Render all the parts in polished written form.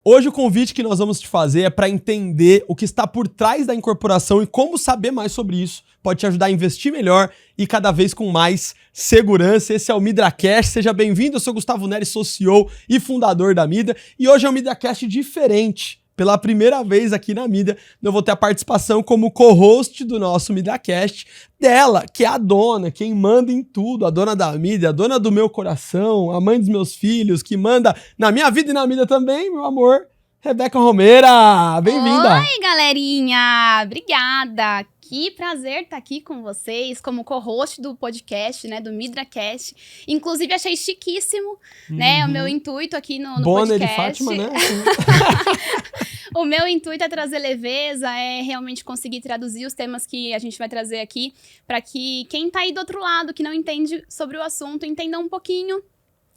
Hoje o convite que nós vamos te fazer é para entender o que está por trás da incorporação e como saber mais sobre isso pode te ajudar a investir melhor e cada vez com mais segurança. Esse é o MidraCast, seja bem-vindo, eu sou Gustavo Neri, sou CEO e fundador da Midra, e hoje é um MidraCast diferente. Pela primeira vez aqui na Midra, eu vou ter a participação como co-host do nosso MidraCast dela, que é a dona, quem manda em tudo, a dona da Midra, a dona do meu coração, a mãe dos meus filhos, que manda na minha vida e na Midra também, meu amor, Rebeca Romeira. Bem-vinda! Oi, galerinha! Obrigada! Que prazer estar aqui com vocês, como co-host do podcast, né, do MidraCast. Inclusive, achei chiquíssimo, né, o meu intuito aqui no Bonner podcast. de Fátima, né? O meu intuito é trazer leveza, é realmente conseguir traduzir os temas que a gente vai trazer aqui, para que quem tá aí do outro lado, que não entende sobre o assunto, entenda um pouquinho,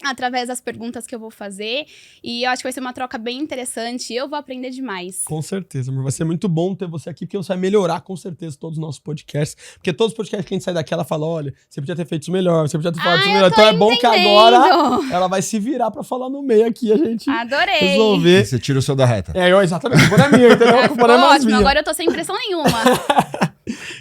através das perguntas que eu vou fazer, e eu acho que vai ser uma troca bem interessante, eu vou aprender demais. Com certeza, amor. Vai ser muito bom ter você aqui, porque você vai melhorar com certeza todos os nossos podcasts, porque todos os podcasts que a gente sai daqui, ela fala, olha, você podia ter feito isso melhor, você podia ter falado isso melhor, então é bom que agora ela vai se virar pra falar no meio aqui, a gente resolver. E você tira o seu da reta. Exatamente, o culpa é minha, entendeu? A culpa não é mais ótimo, minha. agora eu tô sem pressão nenhuma.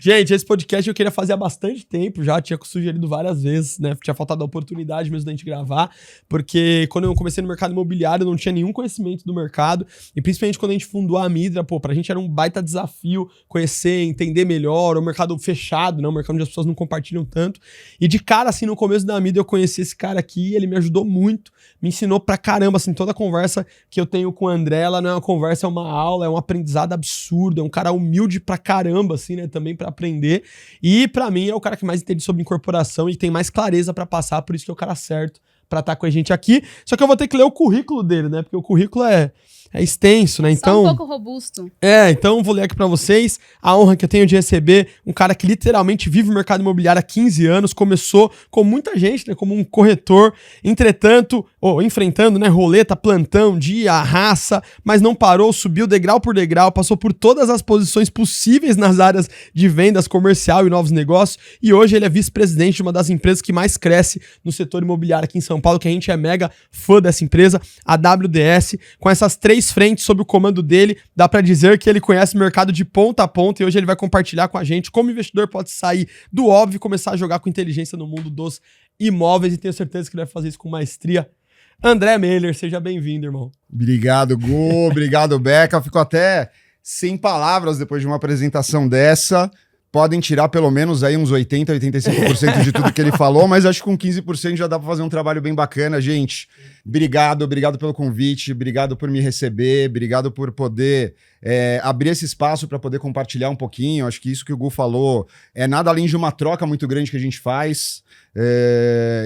Gente, esse podcast eu queria fazer há bastante tempo, já tinha sugerido várias vezes, né? Tinha faltado a oportunidade mesmo da gente gravar, porque quando eu comecei no mercado imobiliário, eu não tinha nenhum conhecimento do mercado, e principalmente quando a gente fundou a Midra, pra gente era um baita desafio conhecer, entender melhor, o mercado fechado, né? O mercado onde as pessoas não compartilham tanto. E de cara, assim, no começo da Midra, eu conheci esse cara aqui, ele me ajudou muito, me ensinou pra caramba, assim, toda a conversa que eu tenho com o André, ela não é uma conversa, é uma aula, é um aprendizado absurdo, é um cara humilde pra caramba, assim, né? Também pra aprender. E pra mim é o cara que mais entende sobre incorporação e tem mais clareza pra passar, por isso que é o cara certo pra estar com a gente aqui. Só que eu vou ter que ler o currículo dele, né? Porque o currículo é extenso, né? Então, só um pouco robusto. Então vou ler aqui pra vocês a honra que eu tenho de receber um cara que literalmente vive o mercado imobiliário há 15 anos, começou com muita gente, né, como um corretor, entretanto, enfrentando, né, roleta, plantão, dia, raça, mas não parou, subiu degrau por degrau, passou por todas as posições possíveis nas áreas de vendas, comercial e novos negócios, e hoje ele é vice-presidente de uma das empresas que mais cresce no setor imobiliário aqui em São Paulo, que a gente é mega fã dessa empresa, a WDS, com essas 3 frentes sob o comando dele, dá pra dizer que ele conhece o mercado de ponta a ponta e hoje ele vai compartilhar com a gente como o investidor pode sair do óbvio e começar a jogar com inteligência no mundo dos imóveis, e tenho certeza que ele vai fazer isso com maestria. André Mehler, seja bem-vindo, irmão. Obrigado, Gu. Obrigado, Beca. Eu fico até sem palavras depois de uma apresentação dessa. Podem tirar pelo menos aí uns 80%, 85% de tudo que ele falou, mas acho que com 15% já dá para fazer um trabalho bem bacana. Gente, obrigado pelo convite, obrigado por me receber, obrigado por poder abrir esse espaço para poder compartilhar um pouquinho. Acho que isso que o Gu falou é nada além de uma troca muito grande que a gente faz.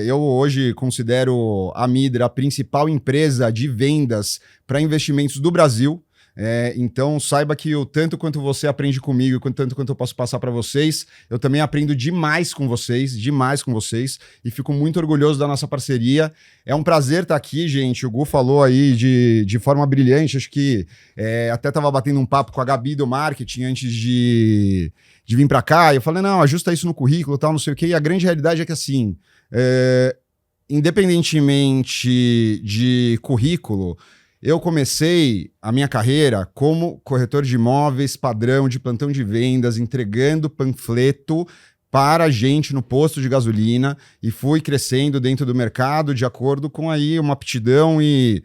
Eu hoje considero a Midra a principal empresa de vendas para investimentos do Brasil. Então saiba que o tanto quanto você aprende comigo, tanto quanto eu posso passar para vocês, eu também aprendo demais com vocês, e fico muito orgulhoso da nossa parceria. É um prazer estar aqui, gente. O Gu falou aí de forma brilhante, acho que até estava batendo um papo com a Gabi do marketing antes de vir para cá, e eu falei, não, ajusta isso no currículo, tal, não sei o quê, e a grande realidade é que assim, independentemente de currículo, eu comecei a minha carreira como corretor de imóveis, padrão de plantão de vendas, entregando panfleto para gente no posto de gasolina, e fui crescendo dentro do mercado de acordo com aí uma aptidão e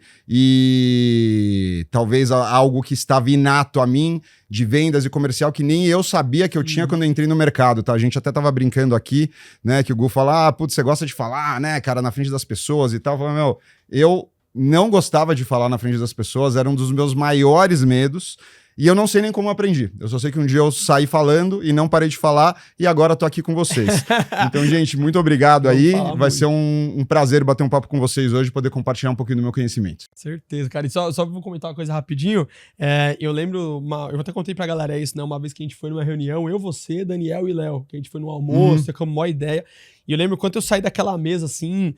talvez algo que estava inato a mim de vendas e comercial que nem eu sabia que eu tinha quando eu entrei no mercado, tá? A gente até tava brincando aqui, né, que o Gu fala, putz, você gosta de falar, né, cara, na frente das pessoas e tal. Eu falei, eu não gostava de falar na frente das pessoas, era um dos meus maiores medos, e eu não sei nem como aprendi. Eu só sei que um dia eu saí falando e não parei de falar, e agora tô aqui com vocês. Então, gente, muito obrigado aí. Vai ser um prazer bater um papo com vocês hoje, poder compartilhar um pouquinho do meu conhecimento. Certeza, cara. E só vou comentar uma coisa rapidinho. Eu lembro, eu até contei pra galera isso, né? Uma vez que a gente foi numa reunião, eu, você, Daniel e Léo, que a gente foi no almoço, com uma boa ideia. E eu lembro quando eu saí daquela mesa, assim,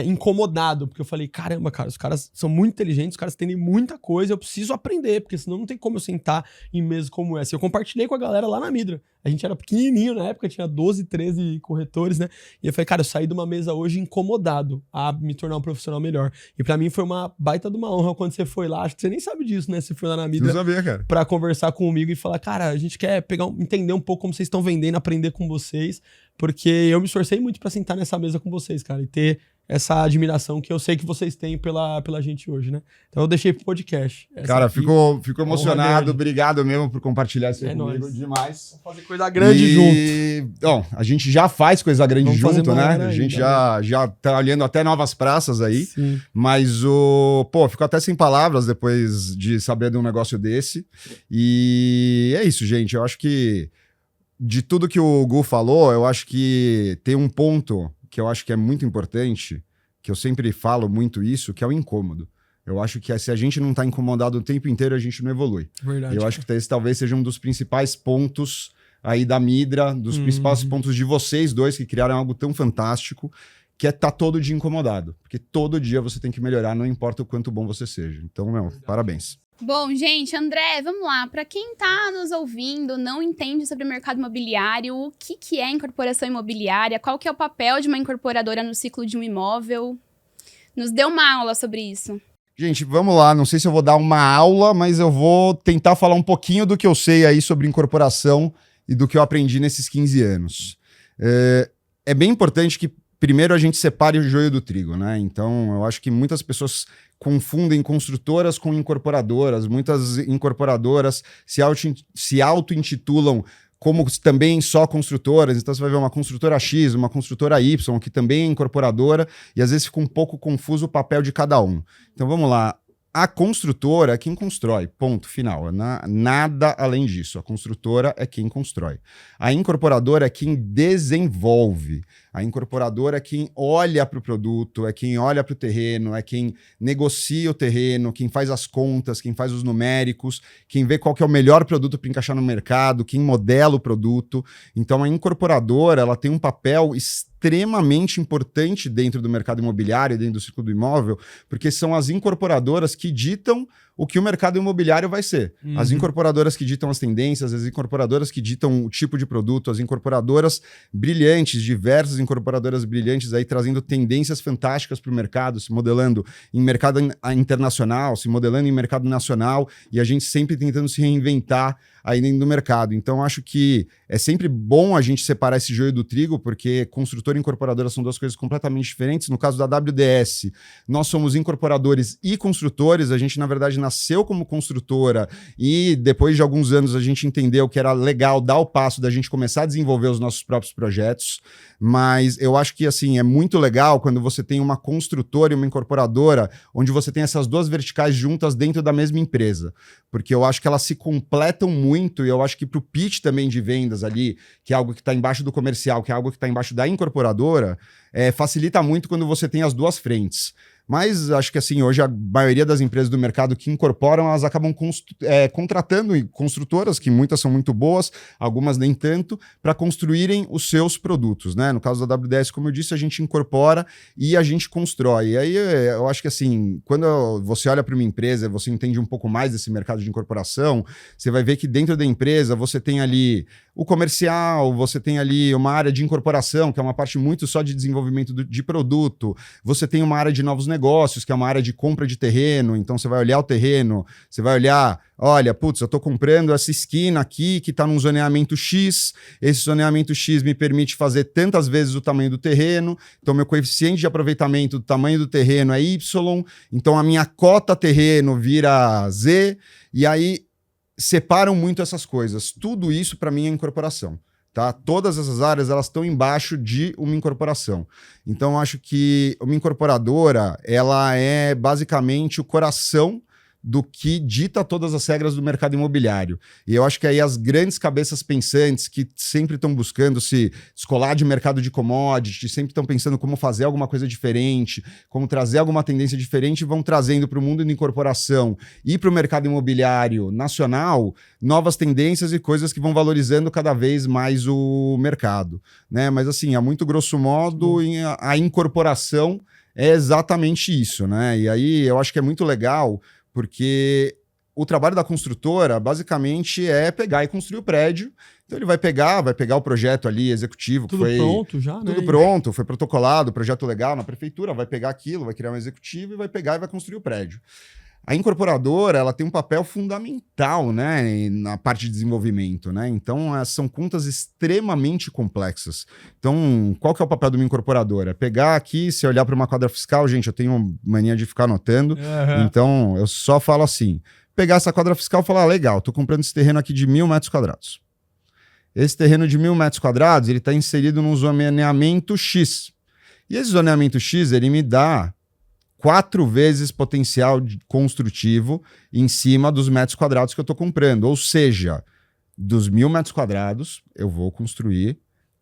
incomodado, porque eu falei, caramba, cara, os caras são muito inteligentes, os caras entendem muita coisa, eu preciso aprender, porque senão não tem como eu sentar em mesa como essa. Eu compartilhei com a galera lá na Midra. A gente era pequenininho na época, tinha 12, 13 corretores, né? E eu falei, cara, eu saí de uma mesa hoje incomodado a me tornar um profissional melhor. E pra mim foi uma baita de uma honra quando você foi lá, acho que você nem sabe disso, né? Você foi lá na Midra. Não sabia, cara. Pra conversar comigo e falar, cara, a gente quer entender um pouco como vocês estão vendendo, aprender com vocês, porque eu me esforcei muito pra sentar nessa mesa com vocês, cara, e ter essa admiração que eu sei que vocês têm pela gente hoje, né? Então eu deixei pro podcast. Cara, fico emocionado. Obrigado mesmo por compartilhar isso aí comigo. Nóis. Demais. Vamos fazer coisa grande junto. Bom, a gente já faz coisa grande junto, né? A gente já tá olhando até novas praças aí. Sim. Mas fico até sem palavras depois de saber de um negócio desse. E é isso, gente. Eu acho que de tudo que o Gu falou, eu acho que tem um ponto que eu acho que é muito importante, que eu sempre falo muito isso, que é o incômodo. Eu acho que se a gente não tá incomodado o tempo inteiro, a gente não evolui. Verdade. Eu acho que esse talvez seja um dos principais pontos aí da Midra, dos principais pontos de vocês dois que criaram algo tão fantástico, que é tá todo dia incomodado. Porque todo dia você tem que melhorar, não importa o quanto bom você seja. Então, parabéns. Bom, gente, André, vamos lá. Para quem tá nos ouvindo, não entende sobre o mercado imobiliário, o que é incorporação imobiliária, qual que é o papel de uma incorporadora no ciclo de um imóvel? Nos dê uma aula sobre isso. Gente, vamos lá. Não sei se eu vou dar uma aula, mas eu vou tentar falar um pouquinho do que eu sei aí sobre incorporação e do que eu aprendi nesses 15 anos. É bem importante que primeiro a gente separe o joio do trigo, né? Então, eu acho que muitas pessoas confundem construtoras com incorporadoras. Muitas incorporadoras se auto-intitulam como também só construtoras. Então, você vai ver uma construtora X, uma construtora Y, que também é incorporadora, e às vezes fica um pouco confuso o papel de cada um. Então, vamos lá. A construtora é quem constrói, ponto, final. Nada além disso. A construtora é quem constrói. A incorporadora é quem desenvolve. A incorporadora é quem olha para o produto, é quem olha para o terreno, é quem negocia o terreno, quem faz as contas, quem faz os numéricos, quem vê qual que é o melhor produto para encaixar no mercado, quem modela o produto. Então, a incorporadora ela tem um papel extremamente importante dentro do mercado imobiliário, dentro do ciclo do imóvel, porque são as incorporadoras que ditam o que o mercado imobiliário vai ser. As incorporadoras que ditam as tendências, as incorporadoras que ditam o tipo de produto, as incorporadoras brilhantes, diversas incorporadoras brilhantes aí trazendo tendências fantásticas para o mercado, se modelando em mercado internacional, se modelando em mercado nacional, e a gente sempre tentando se reinventar aí dentro do mercado. Então, acho que é sempre bom a gente separar esse joio do trigo, porque construtora e incorporadora são duas coisas completamente diferentes. No caso da WDS, nós somos incorporadores e construtores. A gente, na verdade, nasceu como construtora e depois de alguns anos a gente entendeu que era legal dar o passo da gente começar a desenvolver os nossos próprios projetos. Mas eu acho que, assim, é muito legal quando você tem uma construtora e uma incorporadora, onde você tem essas duas verticais juntas dentro da mesma empresa. Porque eu acho que elas se completam muito, e eu acho que para o pitch também de vendas ali, que é algo que está embaixo do comercial, que é algo que está embaixo da incorporadora, facilita muito quando você tem as duas frentes. Mas acho que assim, hoje a maioria das empresas do mercado que incorporam, elas acabam contratando construtoras, que muitas são muito boas, algumas nem tanto, para construírem os seus produtos, né? No caso da WDS, como eu disse, a gente incorpora e a gente constrói. E aí eu acho que assim, quando você olha para uma empresa, você entende um pouco mais desse mercado de incorporação, você vai ver que dentro da empresa você tem ali o comercial, você tem ali uma área de incorporação, que é uma parte muito só de desenvolvimento de produto, você tem uma área de novos negócios, que é uma área de compra de terreno, então você vai olhar o terreno, você vai olhar, olha, putz, eu estou comprando essa esquina aqui que está num zoneamento X, esse zoneamento X me permite fazer tantas vezes o tamanho do terreno, então meu coeficiente de aproveitamento do tamanho do terreno é Y, então a minha cota terreno vira Z, e aí separam muito essas coisas. Tudo isso, para mim, é incorporação. Tá? Todas essas áreas elas estão embaixo de uma incorporação. Então, eu acho que uma incorporadora ela é basicamente o coração do que dita todas as regras do mercado imobiliário. E eu acho que aí as grandes cabeças pensantes que sempre estão buscando se descolar de mercado de commodity, sempre estão pensando como fazer alguma coisa diferente, como trazer alguma tendência diferente, vão trazendo para o mundo de incorporação e para o mercado imobiliário nacional novas tendências e coisas que vão valorizando cada vez mais o mercado, né? Mas assim, a muito grosso modo, a incorporação é exatamente isso, né? E aí eu acho que é muito legal, porque o trabalho da construtora, basicamente, é pegar e construir o prédio. Então ele vai pegar o projeto ali executivo. Tudo pronto já, né? Tudo pronto, foi protocolado, projeto legal na prefeitura, vai pegar aquilo, vai criar um executivo e vai pegar e vai construir o prédio. A incorporadora, ela tem um papel fundamental, né, na parte de desenvolvimento, né? Então, são contas extremamente complexas. Então, qual que é o papel de uma incorporadora? Pegar aqui, se olhar para uma quadra fiscal, gente, eu tenho mania de ficar anotando, então eu só falo assim, pegar essa quadra fiscal e falar, legal, tô comprando esse terreno aqui de 1.000 metros quadrados. Esse terreno de 1.000 metros quadrados, ele está inserido num zoneamento X. E esse zoneamento X, ele me dá 4 vezes potencial construtivo em cima dos metros quadrados que eu estou comprando. Ou seja, dos 1.000 metros quadrados, eu vou construir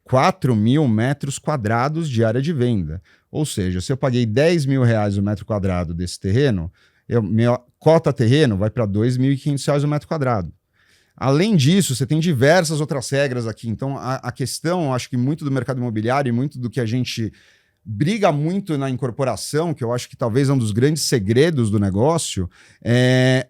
4.000 metros quadrados de área de venda. Ou seja, se eu paguei R$10.000 o metro quadrado desse terreno, minha cota terreno vai para R$2.500 o metro quadrado. Além disso, você tem diversas outras regras aqui. Então, a questão, acho que muito do mercado imobiliário e muito do que a gente briga muito na incorporação, que eu acho que talvez é um dos grandes segredos do negócio,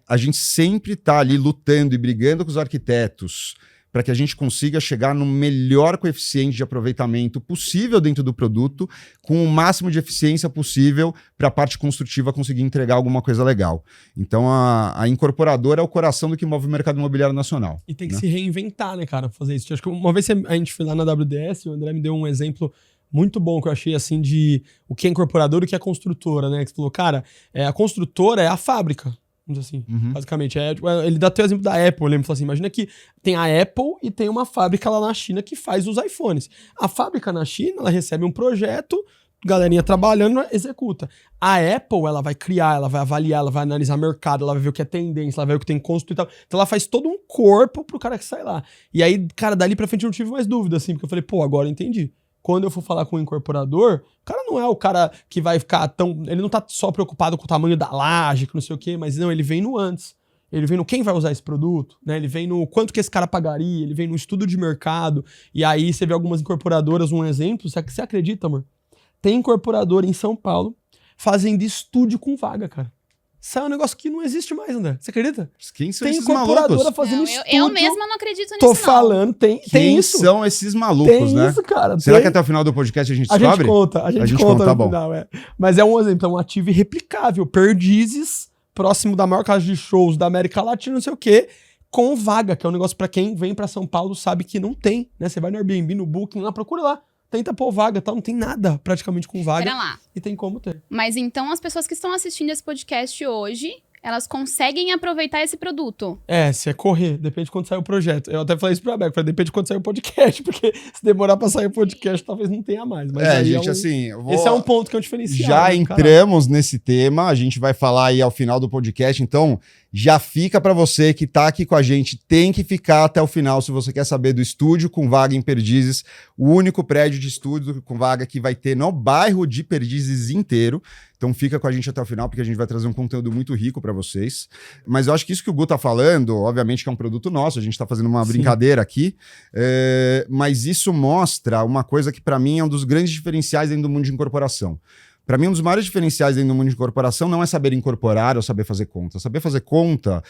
a gente sempre está ali lutando e brigando com os arquitetos para que a gente consiga chegar no melhor coeficiente de aproveitamento possível dentro do produto, com o máximo de eficiência possível para a parte construtiva conseguir entregar alguma coisa legal. Então, a incorporadora é o coração do que move o mercado imobiliário nacional. E tem que se reinventar, né, cara, fazer isso. Acho que uma vez a gente foi lá na WDS, o André me deu um exemplo muito bom que eu achei, assim, de o que é incorporadora e o que é construtora, né? Que você falou, cara, a construtora é a fábrica, vamos dizer assim, basicamente. Ele dá até o exemplo da Apple, ele me falou assim, imagina que tem a Apple e tem uma fábrica lá na China que faz os iPhones. A fábrica na China, ela recebe um projeto, galerinha trabalhando, executa. A Apple, ela vai criar, ela vai avaliar, ela vai analisar mercado, ela vai ver o que é tendência, ela vai ver o que tem custo e tal. Então ela faz todo um corpo pro cara que sai lá. E aí, cara, dali pra frente eu não tive mais dúvida, assim, porque eu falei, pô, agora eu entendi. Quando eu for falar com o incorporador, o cara não é o cara que vai ficar tão... Ele não tá só preocupado com o tamanho da laje, que não sei o quê, mas não, ele vem no antes. Ele vem no quem vai usar esse produto, né? Ele vem no quanto que esse cara pagaria, ele vem no estudo de mercado. E aí você vê algumas incorporadoras, um exemplo, você acredita, amor? Tem incorporadora em São Paulo fazendo estúdio com vaga, cara. Isso é um negócio que não existe mais, André. Você acredita? Quem são tem esses incorporadora malucos? fazendo Não, estúdio. eu mesma não acredito nisso, Tô falando, tem isso. Quem são esses malucos, Tem né? isso, cara. Será que até o final do podcast a gente A descobre? gente conta tá no bom. final, Mas é um exemplo, é um ativo irreplicável. Perdizes, próximo da maior casa de shows da América Latina, não sei o quê, com vaga, que é um negócio pra quem vem pra São Paulo sabe que não tem, né? Você vai no Airbnb, no Booking, lá, procura lá. Tenta pôr vaga, tal, não tem nada praticamente com vaga. Pera lá. E tem como ter. Mas então as pessoas que estão assistindo esse podcast hoje, elas conseguem aproveitar esse produto. Se é correr, depende de quando sair o projeto. Eu até falei isso pro Abeco, falei, depende de quando sair o podcast, porque se demorar pra sair o podcast, talvez não tenha mais. Mas aí gente, assim... esse é um ponto que é um diferencial. Já né, entramos nesse tema, a gente vai falar aí ao final do podcast, então já fica pra você que tá aqui com a gente, tem que ficar até o final se você quer saber do estúdio com vaga em Perdizes, o único prédio de estúdio com vaga que vai ter no bairro de Perdizes inteiro. Então fica com a gente até o final, porque a gente vai trazer um conteúdo muito rico para vocês. Mas eu acho que isso que o Gu tá falando, obviamente que é um produto nosso, a gente tá fazendo uma brincadeira aqui, mas isso mostra uma coisa que para mim é um dos grandes diferenciais dentro do mundo de incorporação. Para mim, um dos maiores diferenciais dentro do mundo de incorporação não é saber incorporar ou saber fazer conta. Saber fazer conta...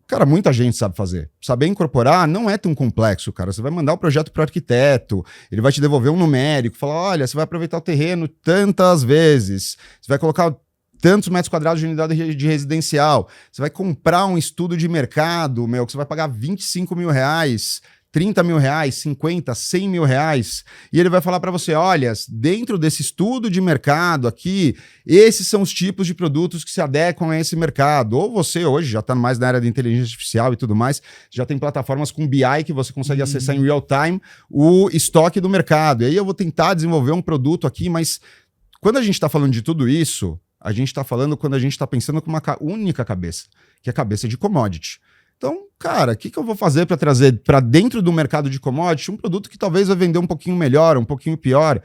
Cara, muita gente sabe fazer. Saber incorporar não é tão complexo, cara. Você vai mandar o projeto para o arquiteto, ele vai te devolver um numérico, falar, olha, você vai aproveitar o terreno tantas vezes, você vai colocar tantos metros quadrados de unidade de residencial, você vai comprar um estudo de mercado, que você vai pagar R$25 mil, R$30 mil, 50, 100 mil reais, e ele vai falar para você, olha, dentro desse estudo de mercado aqui, esses são os tipos de produtos que se adequam a esse mercado. Ou você hoje já está mais na área de inteligência artificial e tudo mais, já tem plataformas com BI que você consegue acessar em real time o estoque do mercado. E aí eu vou tentar desenvolver um produto aqui, mas quando a gente está falando de tudo isso, a gente está falando quando a gente está pensando com uma única cabeça, que é cabeça de commodity. Então, cara, o que eu vou fazer para trazer para dentro do mercado de commodity um produto que talvez vai vender um pouquinho melhor, um pouquinho pior,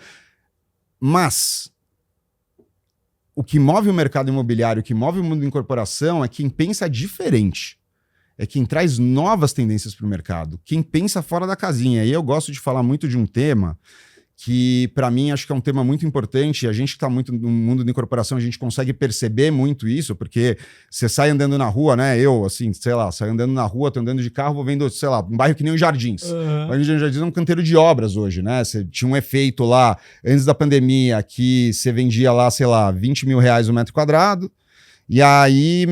mas o que move o mercado imobiliário, o que move o mundo da incorporação é quem pensa diferente. É quem traz novas tendências para o mercado, quem pensa fora da casinha. E eu gosto de falar muito de um tema que, para mim, acho que é um tema muito importante. A gente que está muito no mundo da incorporação, a gente consegue perceber muito isso, porque você sai andando na rua, né? Eu, assim, sei lá, saio andando na rua, tô andando de carro, vou vendo, sei lá, um bairro que nem o Jardins. O bairro de Jardins é um canteiro de obras hoje, né? Você tinha um efeito lá, antes da pandemia, que você vendia lá, sei lá, 20 mil reais o metro quadrado. E aí,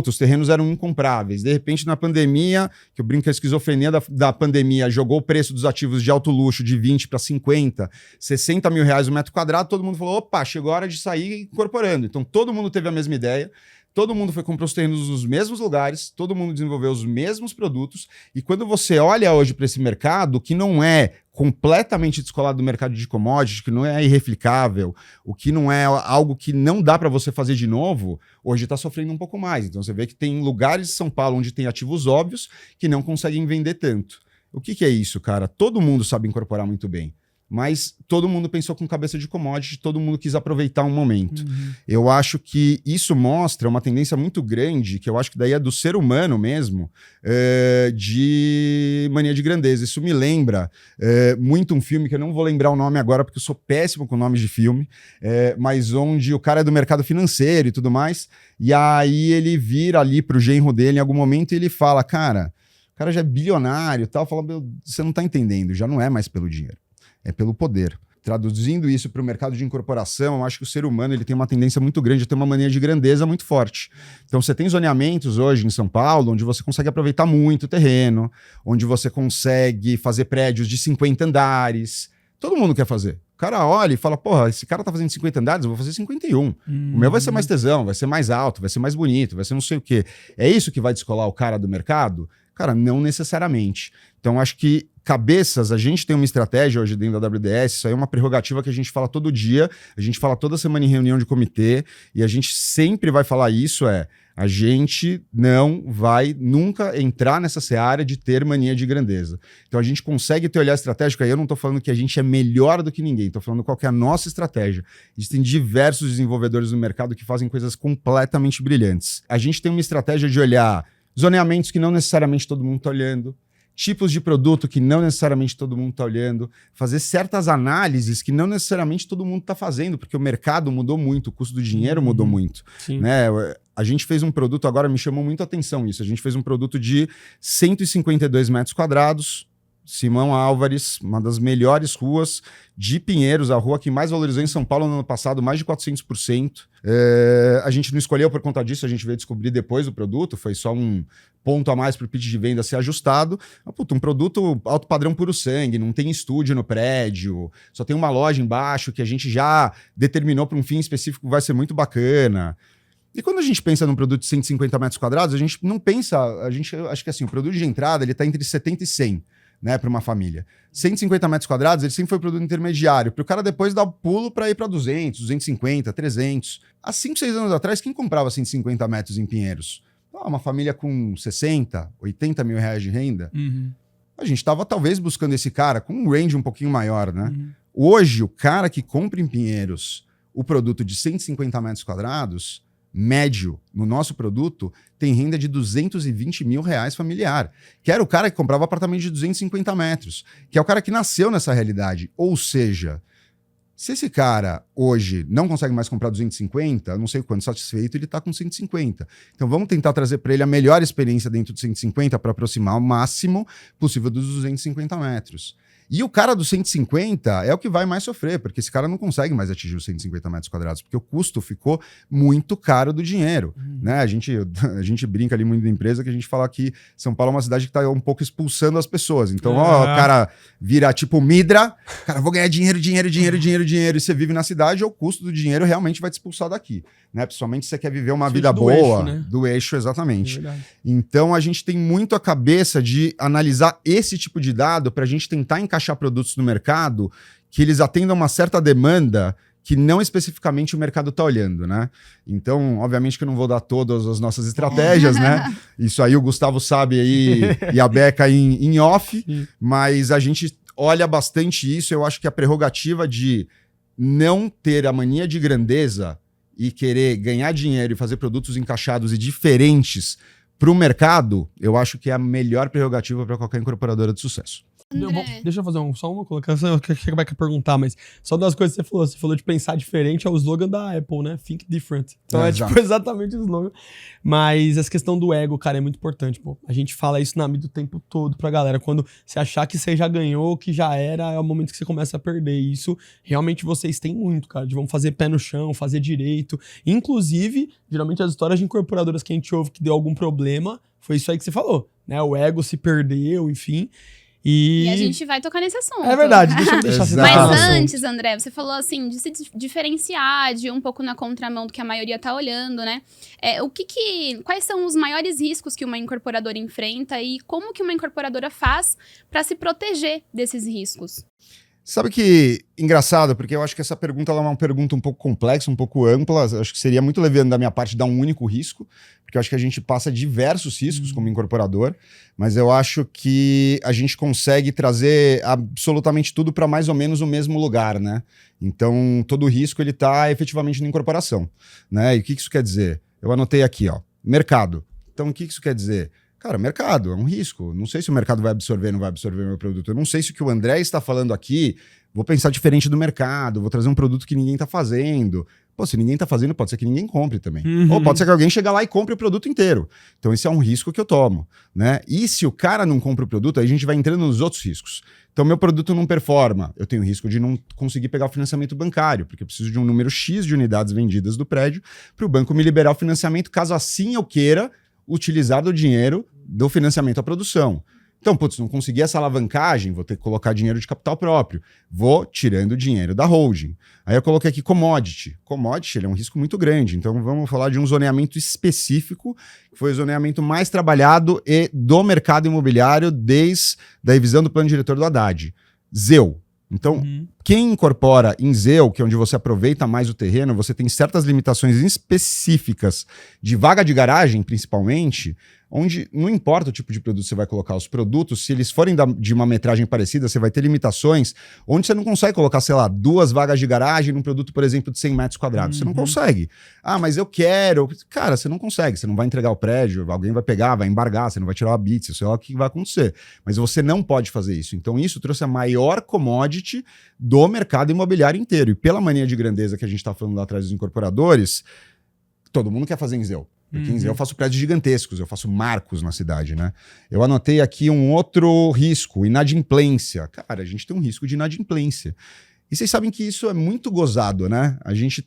os terrenos eram incompráveis. De repente, na pandemia, que eu brinco que a esquizofrenia da pandemia jogou o preço dos ativos de alto luxo de 20 para 50, 60 mil reais o metro quadrado, todo mundo falou, opa, chegou a hora de sair incorporando. Então, todo mundo teve a mesma ideia, todo mundo foi comprar os terrenos nos mesmos lugares, todo mundo desenvolveu os mesmos produtos, e quando você olha hoje para esse mercado, que não é completamente descolado do mercado de commodities, que não é irreplicável, o que não é algo que não dá para você fazer de novo, hoje está sofrendo um pouco mais. Então você vê que tem lugares de São Paulo onde tem ativos óbvios que não conseguem vender tanto. O que é isso, cara? Todo mundo sabe incorporar muito bem, mas todo mundo pensou com cabeça de commodity, todo mundo quis aproveitar um momento. Eu acho que isso mostra uma tendência muito grande, que eu acho que daí é do ser humano mesmo, de mania de grandeza. Isso me lembra muito um filme, que eu não vou lembrar o nome agora, porque eu sou péssimo com nomes de filme, mas onde o cara é do mercado financeiro e tudo mais, e aí ele vira ali pro genro dele em algum momento e ele fala, cara, o cara já é bilionário e tal, fala, você não tá entendendo, já não é mais pelo dinheiro. É pelo poder. Traduzindo isso para o mercado de incorporação, eu acho que o ser humano ele tem uma tendência muito grande a ter uma mania de grandeza muito forte. Então você tem zoneamentos hoje em São Paulo onde você consegue aproveitar muito o terreno, onde você consegue fazer prédios de 50 andares. Todo mundo quer fazer. O cara olha e fala, porra, esse cara tá fazendo 50 andares, eu vou fazer 51. O meu vai ser mais tesão, vai ser mais alto, vai ser mais bonito, vai ser não sei o quê. É isso que vai descolar o cara do mercado? Cara, não necessariamente. Então acho que cabeças, a gente tem uma estratégia hoje dentro da WDS, isso aí é uma prerrogativa que a gente fala todo dia, a gente fala toda semana em reunião de comitê, e a gente sempre vai falar isso, a gente não vai nunca entrar nessa seara de ter mania de grandeza. Então a gente consegue ter olhar estratégico, aí eu não estou falando que a gente é melhor do que ninguém, estou falando qual que é a nossa estratégia. Existem diversos desenvolvedores no mercado que fazem coisas completamente brilhantes. A gente tem uma estratégia de olhar zoneamentos que não necessariamente todo mundo está olhando, tipos de produto que não necessariamente todo mundo está olhando, fazer certas análises que não necessariamente todo mundo está fazendo, porque o mercado mudou muito, o custo do dinheiro mudou muito. Né? A gente fez um produto, agora me chamou muito a atenção isso, a gente fez um produto de 152 metros quadrados, Simão Álvares, uma das melhores ruas de Pinheiros, a rua que mais valorizou em São Paulo no ano passado, mais de 400%. A gente não escolheu por conta disso, a gente veio descobrir depois do produto, foi só um ponto a mais para o pitch de venda ser ajustado. Um produto alto padrão puro sangue, não tem estúdio no prédio, só tem uma loja embaixo que a gente já determinou para um fim específico que vai ser muito bacana. E quando a gente pensa num produto de 150 metros quadrados, a gente não pensa, acho que assim, o produto de entrada ele está entre 70 e 100. Né, para uma família. 150 metros quadrados, ele sempre foi produto intermediário, para o cara depois dar o pulo para ir para 200, 250, 300. Há 5, 6 anos atrás, quem comprava 150 metros em Pinheiros? Uma família com 60, 80 mil reais de renda. A gente estava talvez buscando esse cara com um range um pouquinho maior, né? Hoje, o cara que compra em Pinheiros o produto de 150 metros quadrados, médio, no nosso produto, tem renda de 220 mil reais familiar, que era o cara que comprava apartamento de 250 metros, que é o cara que nasceu nessa realidade. Ou seja, se esse cara hoje não consegue mais comprar 250, não sei o quanto satisfeito, ele está com 150. Então vamos tentar trazer para ele a melhor experiência dentro de 150 para aproximar o máximo possível dos 250 metros. E o cara do 150 é o que vai mais sofrer, porque esse cara não consegue mais atingir os 150 metros quadrados, porque o custo ficou muito caro do dinheiro. Né? A gente brinca ali muito da empresa que a gente fala que São Paulo é uma cidade que está um pouco expulsando as pessoas. Então, o cara vira tipo Midra, cara, vou ganhar dinheiro, e você vive na cidade, o custo do dinheiro realmente vai te expulsar daqui. Né? Principalmente se você quer viver uma vida boa, eixo, né? Do eixo, exatamente. Então, a gente tem muito a cabeça de analisar esse tipo de dado para a gente tentar encaixar produtos no mercado que eles atendam uma certa demanda que não especificamente o mercado está olhando, né? Então, obviamente que eu não vou dar todas as nossas estratégias, né? Isso aí o Gustavo sabe aí e a Beca em off, mas a gente olha bastante isso. Eu acho que a prerrogativa de não ter a mania de grandeza e querer ganhar dinheiro e fazer produtos encaixados e diferentes para o mercado, eu acho que é a melhor prerrogativa para qualquer incorporadora de sucesso. Deixa eu fazer só uma colocação, que a Beca perguntar, mas só das coisas que você falou de pensar diferente, é o slogan da Apple, né? Think different. Então tipo exatamente o slogan. Mas essa questão do ego, cara, é muito importante, pô. A gente fala isso na mídia o tempo todo pra galera. Quando você achar que você já ganhou, que já era, é o momento que você começa a perder. E isso, realmente, vocês têm muito, cara, de vão fazer pé no chão, fazer direito. Inclusive, geralmente as histórias de incorporadoras que a gente ouve que deu algum problema, foi isso aí que você falou, né? O ego se perdeu, enfim. E a gente vai tocar nesse assunto. É verdade, deixa eu deixar você Mas tocar antes, André, você falou assim, de se diferenciar, de ir um pouco na contramão do que a maioria tá olhando, né? Quais são os maiores riscos que uma incorporadora enfrenta e como que uma incorporadora faz para se proteger desses riscos? Sabe que, engraçado, porque eu acho que essa pergunta ela é uma pergunta um pouco complexa, um pouco ampla. Acho que seria muito leviano da minha parte dar um único risco, porque eu acho que a gente passa diversos riscos como incorporador, mas eu acho que a gente consegue trazer absolutamente tudo para mais ou menos o mesmo lugar, né? Então, todo risco ele está efetivamente na incorporação, né? E o que isso quer dizer? Eu anotei aqui, ó, mercado. Então, o que isso quer dizer? Cara, mercado é um risco. Não sei se o mercado vai absorver ou não vai absorver meu produto. Eu não sei se o que o André está falando aqui, vou pensar diferente do mercado, vou trazer um produto que ninguém está fazendo. Pô, se ninguém está fazendo, pode ser que ninguém compre também. Ou pode ser que alguém chegue lá e compre o produto inteiro. Então esse é um risco que eu tomo, né? E se o cara não compra o produto, aí a gente vai entrando nos outros riscos. Então meu produto não performa, eu tenho risco de não conseguir pegar o financiamento bancário, porque eu preciso de um número X de unidades vendidas do prédio para o banco me liberar o financiamento, caso assim eu queira utilizar do dinheiro do financiamento à produção. Então, putz, não consegui essa alavancagem, vou ter que colocar dinheiro de capital próprio. Vou tirando dinheiro da holding. Aí eu coloquei aqui commodity. Commodity, ele é um risco muito grande. Então, vamos falar de um zoneamento específico, que foi o zoneamento mais trabalhado e do mercado imobiliário desde a revisão do plano diretor do Haddad. ZEU. Então, quem incorpora em ZEU, que é onde você aproveita mais o terreno, você tem certas limitações específicas de vaga de garagem, principalmente, onde não importa o tipo de produto que você vai colocar, os produtos, se eles forem de uma metragem parecida, você vai ter limitações onde você não consegue colocar, sei lá, 2 vagas de garagem num produto, por exemplo, de 100 metros quadrados. Você não consegue. Ah, mas eu quero. Cara, você não consegue. Você não vai entregar o prédio, alguém vai pegar, vai embargar, você não vai tirar o habite, sei lá o que vai acontecer. Mas você não pode fazer isso. Então isso trouxe a maior commodity do mercado imobiliário inteiro. E pela mania de grandeza que a gente está falando lá atrás dos incorporadores, todo mundo quer fazer em ZEU. Porque em ZEU eu faço prédios gigantescos, eu faço marcos na cidade, né? Eu anotei aqui um outro risco, inadimplência. Cara, a gente tem um risco de inadimplência. E vocês sabem que isso é muito gozado, né? A gente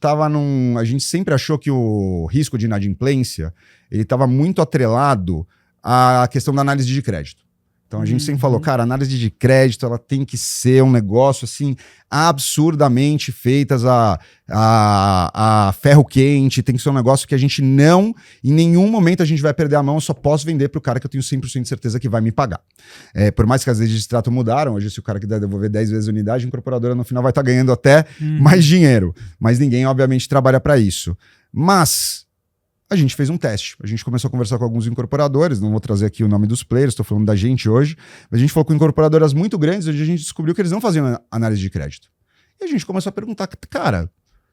sempre achou que o risco de inadimplência, ele estava muito atrelado à questão da análise de crédito. Então a gente sempre falou, cara, a análise de crédito ela tem que ser um negócio assim absurdamente feitas a ferro quente, tem que ser um negócio que a gente não, em nenhum momento a gente vai perder a mão, eu só posso vender para o cara que eu tenho 100% de certeza que vai me pagar. Por mais que as leis de extrato mudaram, hoje se o cara quiser devolver 10 vezes a unidade, a incorporadora no final vai estar ganhando até mais dinheiro, mas ninguém obviamente trabalha para isso. Mas a gente fez um teste, a gente começou a conversar com alguns incorporadores, não vou trazer aqui o nome dos players, estou falando da gente hoje, mas a gente falou com incorporadoras muito grandes, onde a gente descobriu que eles não faziam análise de crédito. E a gente começou a perguntar, cara,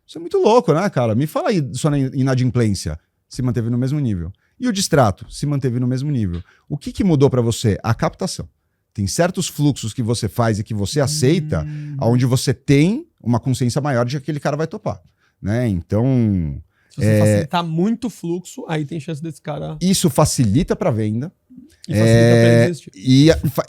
isso é muito louco, né, cara? Me fala aí sua inadimplência. Se manteve no mesmo nível. E o distrato? Se manteve no mesmo nível. O que mudou para você? A captação. Tem certos fluxos que você faz e que você aceita, onde você tem uma consciência maior de que aquele cara vai topar, né? Então se você facilitar muito o fluxo, aí tem chance desse cara... Isso facilita para venda. E facilita para investir.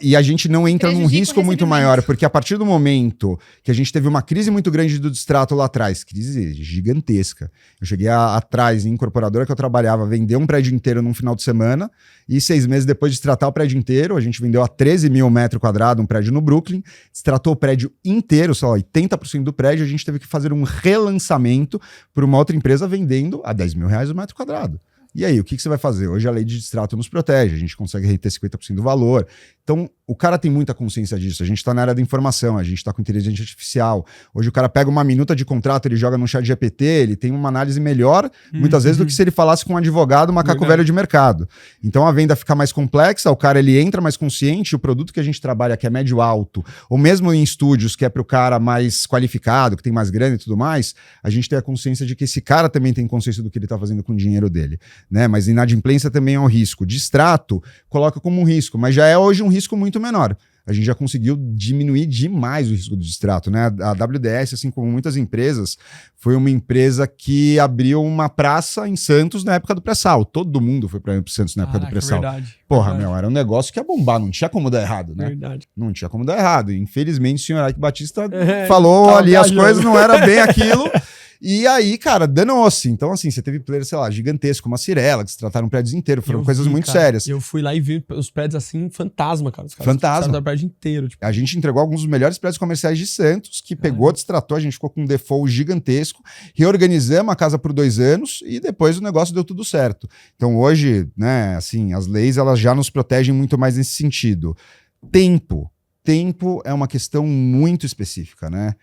E a gente não entra num risco muito maior, porque a partir do momento que a gente teve uma crise muito grande do distrato lá atrás, crise gigantesca, eu cheguei atrás, em incorporadora que eu trabalhava, vender um prédio inteiro num final de semana, e 6 meses depois de distratar o prédio inteiro, a gente vendeu a 13 mil metros quadrados um prédio no Brooklyn, distratou o prédio inteiro, só 80% do prédio, a gente teve que fazer um relançamento por uma outra empresa vendendo a 10 mil reais o metro quadrado. E aí, o que você vai fazer? Hoje a lei de distrato nos protege, a gente consegue reter 50% do valor. Então, o cara tem muita consciência disso. A gente está na área da informação, a gente está com inteligência artificial. Hoje o cara pega uma minuta de contrato, ele joga no chat GPT, ele tem uma análise melhor, muitas vezes, do que se ele falasse com um advogado, macaco velho de mercado. Então, a venda fica mais complexa, o cara ele entra mais consciente, o produto que a gente trabalha, que é médio-alto, ou mesmo em estúdios, que é para o cara mais qualificado, que tem mais grana e tudo mais, a gente tem a consciência de que esse cara também tem consciência do que ele está fazendo com o dinheiro dele, né? Mas inadimplência também é um risco. Distrato, coloca como um risco, mas já é hoje um risco muito menor. A gente já conseguiu diminuir demais o risco do distrato, né? A WDS, assim como muitas empresas, foi uma empresa que abriu uma praça em Santos na época do pré-sal. Todo mundo foi para Santos na época do pré-sal. Porra, meu, era um negócio que ia bombar, não tinha como dar errado, né? Verdade. Não tinha como dar errado. E, infelizmente, o senhor Ike Batista falou ali as coisas, não era bem aquilo. E aí, cara, danou-se. Então, assim, você teve players, sei lá, gigantescos, como a Cirela, que se trataram prédios inteiros, foram coisas muito sérias. Eu fui lá e vi os prédios assim, fantasma, cara. Os caras fantasma. O prédio inteiro. Tipo. A gente entregou alguns dos melhores prédios comerciais de Santos, que pegou, destratou, a gente ficou com um default gigantesco, reorganizamos a casa por 2 anos e depois o negócio deu tudo certo. Então, hoje, né, assim, as leis, elas já nos protegem muito mais nesse sentido. Tempo é uma questão muito específica, né?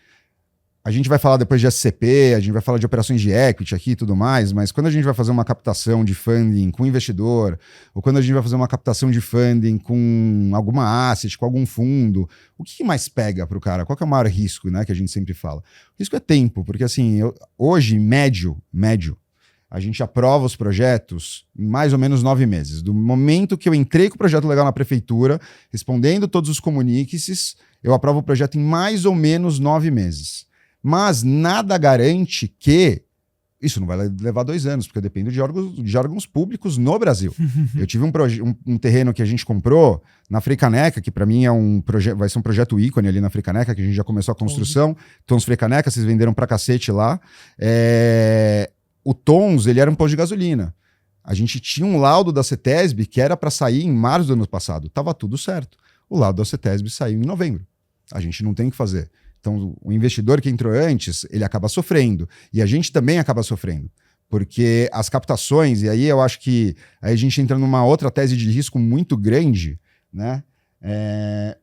A gente vai falar depois de SCP, a gente vai falar de operações de equity aqui e tudo mais, mas quando a gente vai fazer uma captação de funding com investidor, ou quando a gente vai fazer uma captação de funding com alguma asset, com algum fundo, o que mais pega para o cara? Qual que é o maior risco, né, que a gente sempre fala? O risco é tempo, porque assim, hoje, médio, a gente aprova os projetos em mais ou menos 9 meses. Do momento que eu entrei com o projeto legal na prefeitura, respondendo todos os comuniques, eu aprovo o projeto em mais ou menos 9 meses. Mas nada garante que isso não vai levar 2 anos, porque eu dependo de órgãos públicos no Brasil. Eu tive um terreno que a gente comprou na Freicaneca, que para mim vai ser um projeto ícone ali na Freicaneca, que a gente já começou a construção. Tons Freicaneca, vocês venderam pra cacete lá. O Tons, ele era um posto de gasolina. A gente tinha um laudo da CETESB que era para sair em março do ano passado. Tava tudo certo. O laudo da CETESB saiu em novembro. A gente não tem o que fazer. Então, o investidor que entrou antes, ele acaba sofrendo. E a gente também acaba sofrendo. Porque as captações, e aí eu acho que aí a gente entra numa outra tese de risco muito grande, né?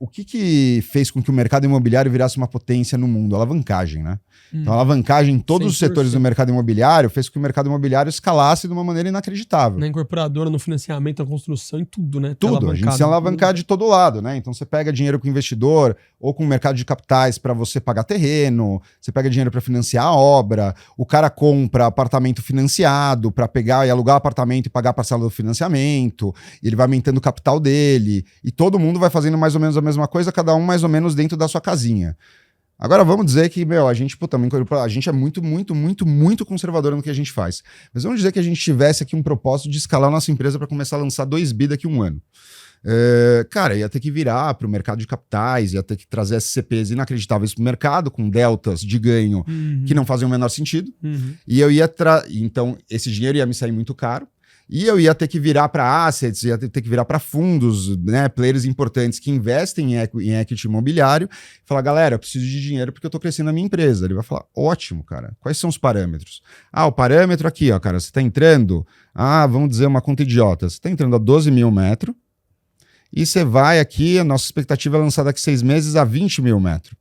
O que fez com que o mercado imobiliário virasse uma potência no mundo? A alavancagem, né? Então, a alavancagem em todos 100%. Os setores do mercado imobiliário fez com que o mercado imobiliário escalasse de uma maneira inacreditável. Na incorporadora, no financiamento, na construção, em tudo, né? Tudo, a gente se alavancar de todo lado, né? Então, você pega dinheiro com o investidor ou com o mercado de capitais para você pagar terreno, você pega dinheiro para financiar a obra, o cara compra apartamento financiado para pegar e alugar apartamento e pagar a parcela do financiamento, e ele vai aumentando o capital dele, e todo mundo vai fazendo mais ou menos a mesma coisa, cada um mais ou menos dentro da sua casinha. Agora vamos dizer que, a gente, a gente é muito conservador no que a gente faz. Mas vamos dizer que a gente tivesse aqui um propósito de escalar a nossa empresa para começar a lançar 2 bi daqui a 1 ano. Cara, ia ter que virar para o mercado de capitais, ia ter que trazer SCPs inacreditáveis para o mercado, com deltas de ganho que não faziam o menor sentido. E eu ia então, esse dinheiro ia me sair muito caro. E eu ia ter que virar para assets, ia ter que virar para fundos, né, players importantes que investem em equity imobiliário, e falar, galera, eu preciso de dinheiro porque eu estou crescendo a minha empresa. Ele vai falar, ótimo, cara, quais são os parâmetros? O parâmetro aqui, ó, cara, você está entrando, vamos dizer uma conta idiota, você está entrando a 12 mil metros, e você vai aqui, a nossa expectativa é lançar daqui 6 meses a 20 mil metros.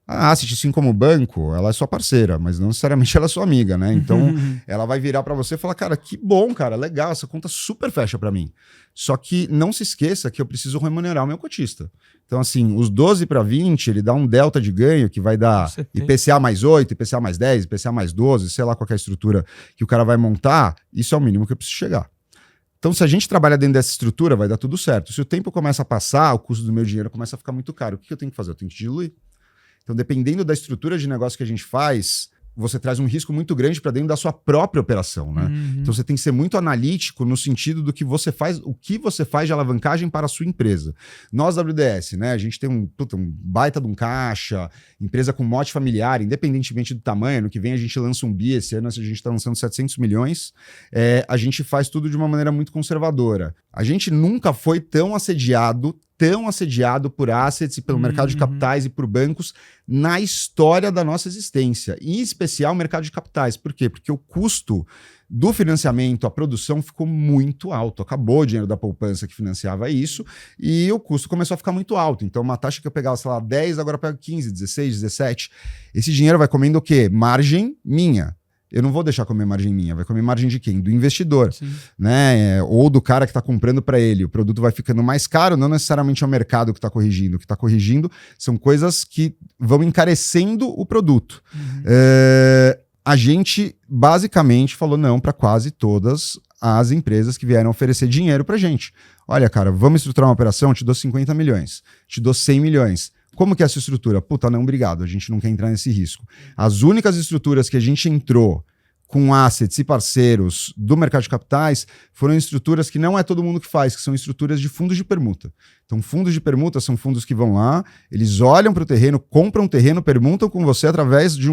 A Asset, assim como o banco, ela é sua parceira, mas não necessariamente ela é sua amiga, né? Então, ela vai virar para você e falar, cara, que bom, cara, legal, essa conta super fecha para mim. Só que não se esqueça que eu preciso remunerar o meu cotista. Então, assim, os 12 para 20, ele dá um delta de ganho que vai dar IPCA mais 8, IPCA mais 10, IPCA mais 12, sei lá qual que é a estrutura que o cara vai montar, isso é o mínimo que eu preciso chegar. Então, se a gente trabalha dentro dessa estrutura, vai dar tudo certo. Se o tempo começa a passar, o custo do meu dinheiro começa a ficar muito caro. O que eu tenho que fazer? Eu tenho que diluir. Então, dependendo da estrutura de negócio que a gente faz, você traz um risco muito grande para dentro da sua própria operação, né? Então, você tem que ser muito analítico no sentido do que você faz, o que você faz de alavancagem para a sua empresa. Nós, WDS, né? A gente tem um baita de um caixa, empresa com mote familiar, independentemente do tamanho. No que vem a gente lança um bi, esse ano a gente está lançando 700 milhões. A gente faz tudo de uma maneira muito conservadora. A gente nunca foi tão assediado por assets e pelo mercado de capitais e por bancos na história da nossa existência, em especial o mercado de capitais. Por quê? Porque o custo Do financiamento, a produção ficou muito alto. Acabou o dinheiro da poupança que financiava isso e o custo começou a ficar muito alto. Então, uma taxa que eu pegava, sei lá, 10, agora eu pego 15, 16, 17. Esse dinheiro vai comendo o quê? Margem minha. Eu não vou deixar comer margem minha, vai comer margem de quem? Do investidor, né? Ou do cara que está comprando para ele. O produto vai ficando mais caro, não necessariamente é o mercado que está corrigindo. O que está corrigindo são coisas que vão encarecendo o produto. A gente basicamente falou não para quase todas as empresas que vieram oferecer dinheiro para gente. Olha, cara, vamos estruturar uma operação, eu te dou 50 milhões, te dou 100 milhões. Como que é essa estrutura? Puta, não, obrigado, a gente não quer entrar nesse risco. As únicas estruturas que a gente entrou com assets e parceiros do mercado de capitais foram estruturas que não é todo mundo que faz, que são estruturas de fundos de permuta. Então, fundos de permuta são fundos que vão lá, eles olham para o terreno, compram o terreno, permutam com você através de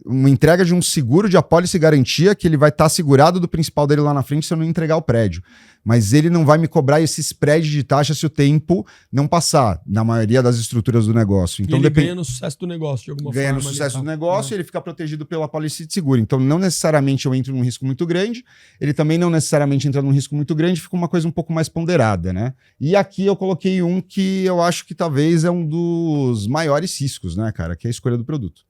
uma entrega de um seguro de apólice garantia que ele vai estar segurado do principal dele lá na frente se eu não entregar o prédio. Mas ele não vai me cobrar esse spread de taxa se o tempo não passar, na maioria das estruturas do negócio. Então, e ele ganha no sucesso do negócio, de alguma forma. Ganha no sucesso do negócio e ele fica protegido pela apólice de seguro. Então, não necessariamente eu entro num risco muito grande, ele também não necessariamente entra num risco muito grande, fica uma coisa um pouco mais ponderada, né? E aqui eu coloquei um que eu acho que talvez é um dos maiores riscos, né, cara? Que é a escolha do produto.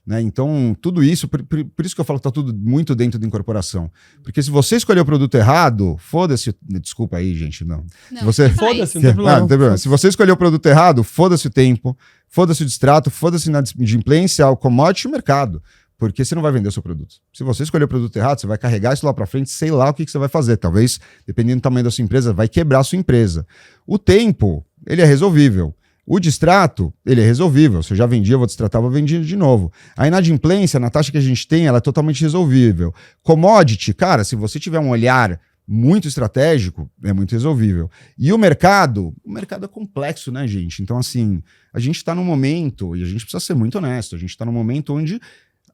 Né? Então, tudo isso, por isso que eu falo que está tudo muito dentro da incorporação. Porque se você escolher o produto errado, foda-se. Desculpa aí, gente. Não. Se você... Foda-se, não tem problema. Não tem problema. Se você escolher o produto errado, foda-se o tempo, foda-se o distrato, foda-se na inadimplência, o commodity e o mercado. Porque você não vai vender o seu produto. Se você escolher o produto errado, você vai carregar isso lá para frente, sei lá o que você vai fazer. Talvez, dependendo do tamanho da sua empresa, vai quebrar a sua empresa. O tempo, ele é resolvível. O distrato, ele é resolvível. Se eu já vendia, eu vou distratar, vou vender de novo. A inadimplência, na taxa que a gente tem, ela é totalmente resolvível. Commodity, cara, se você tiver um olhar muito estratégico, é muito resolvível. E o mercado é complexo, né, gente? Então, assim, a gente está num momento, e a gente precisa ser muito honesto, a gente está num momento onde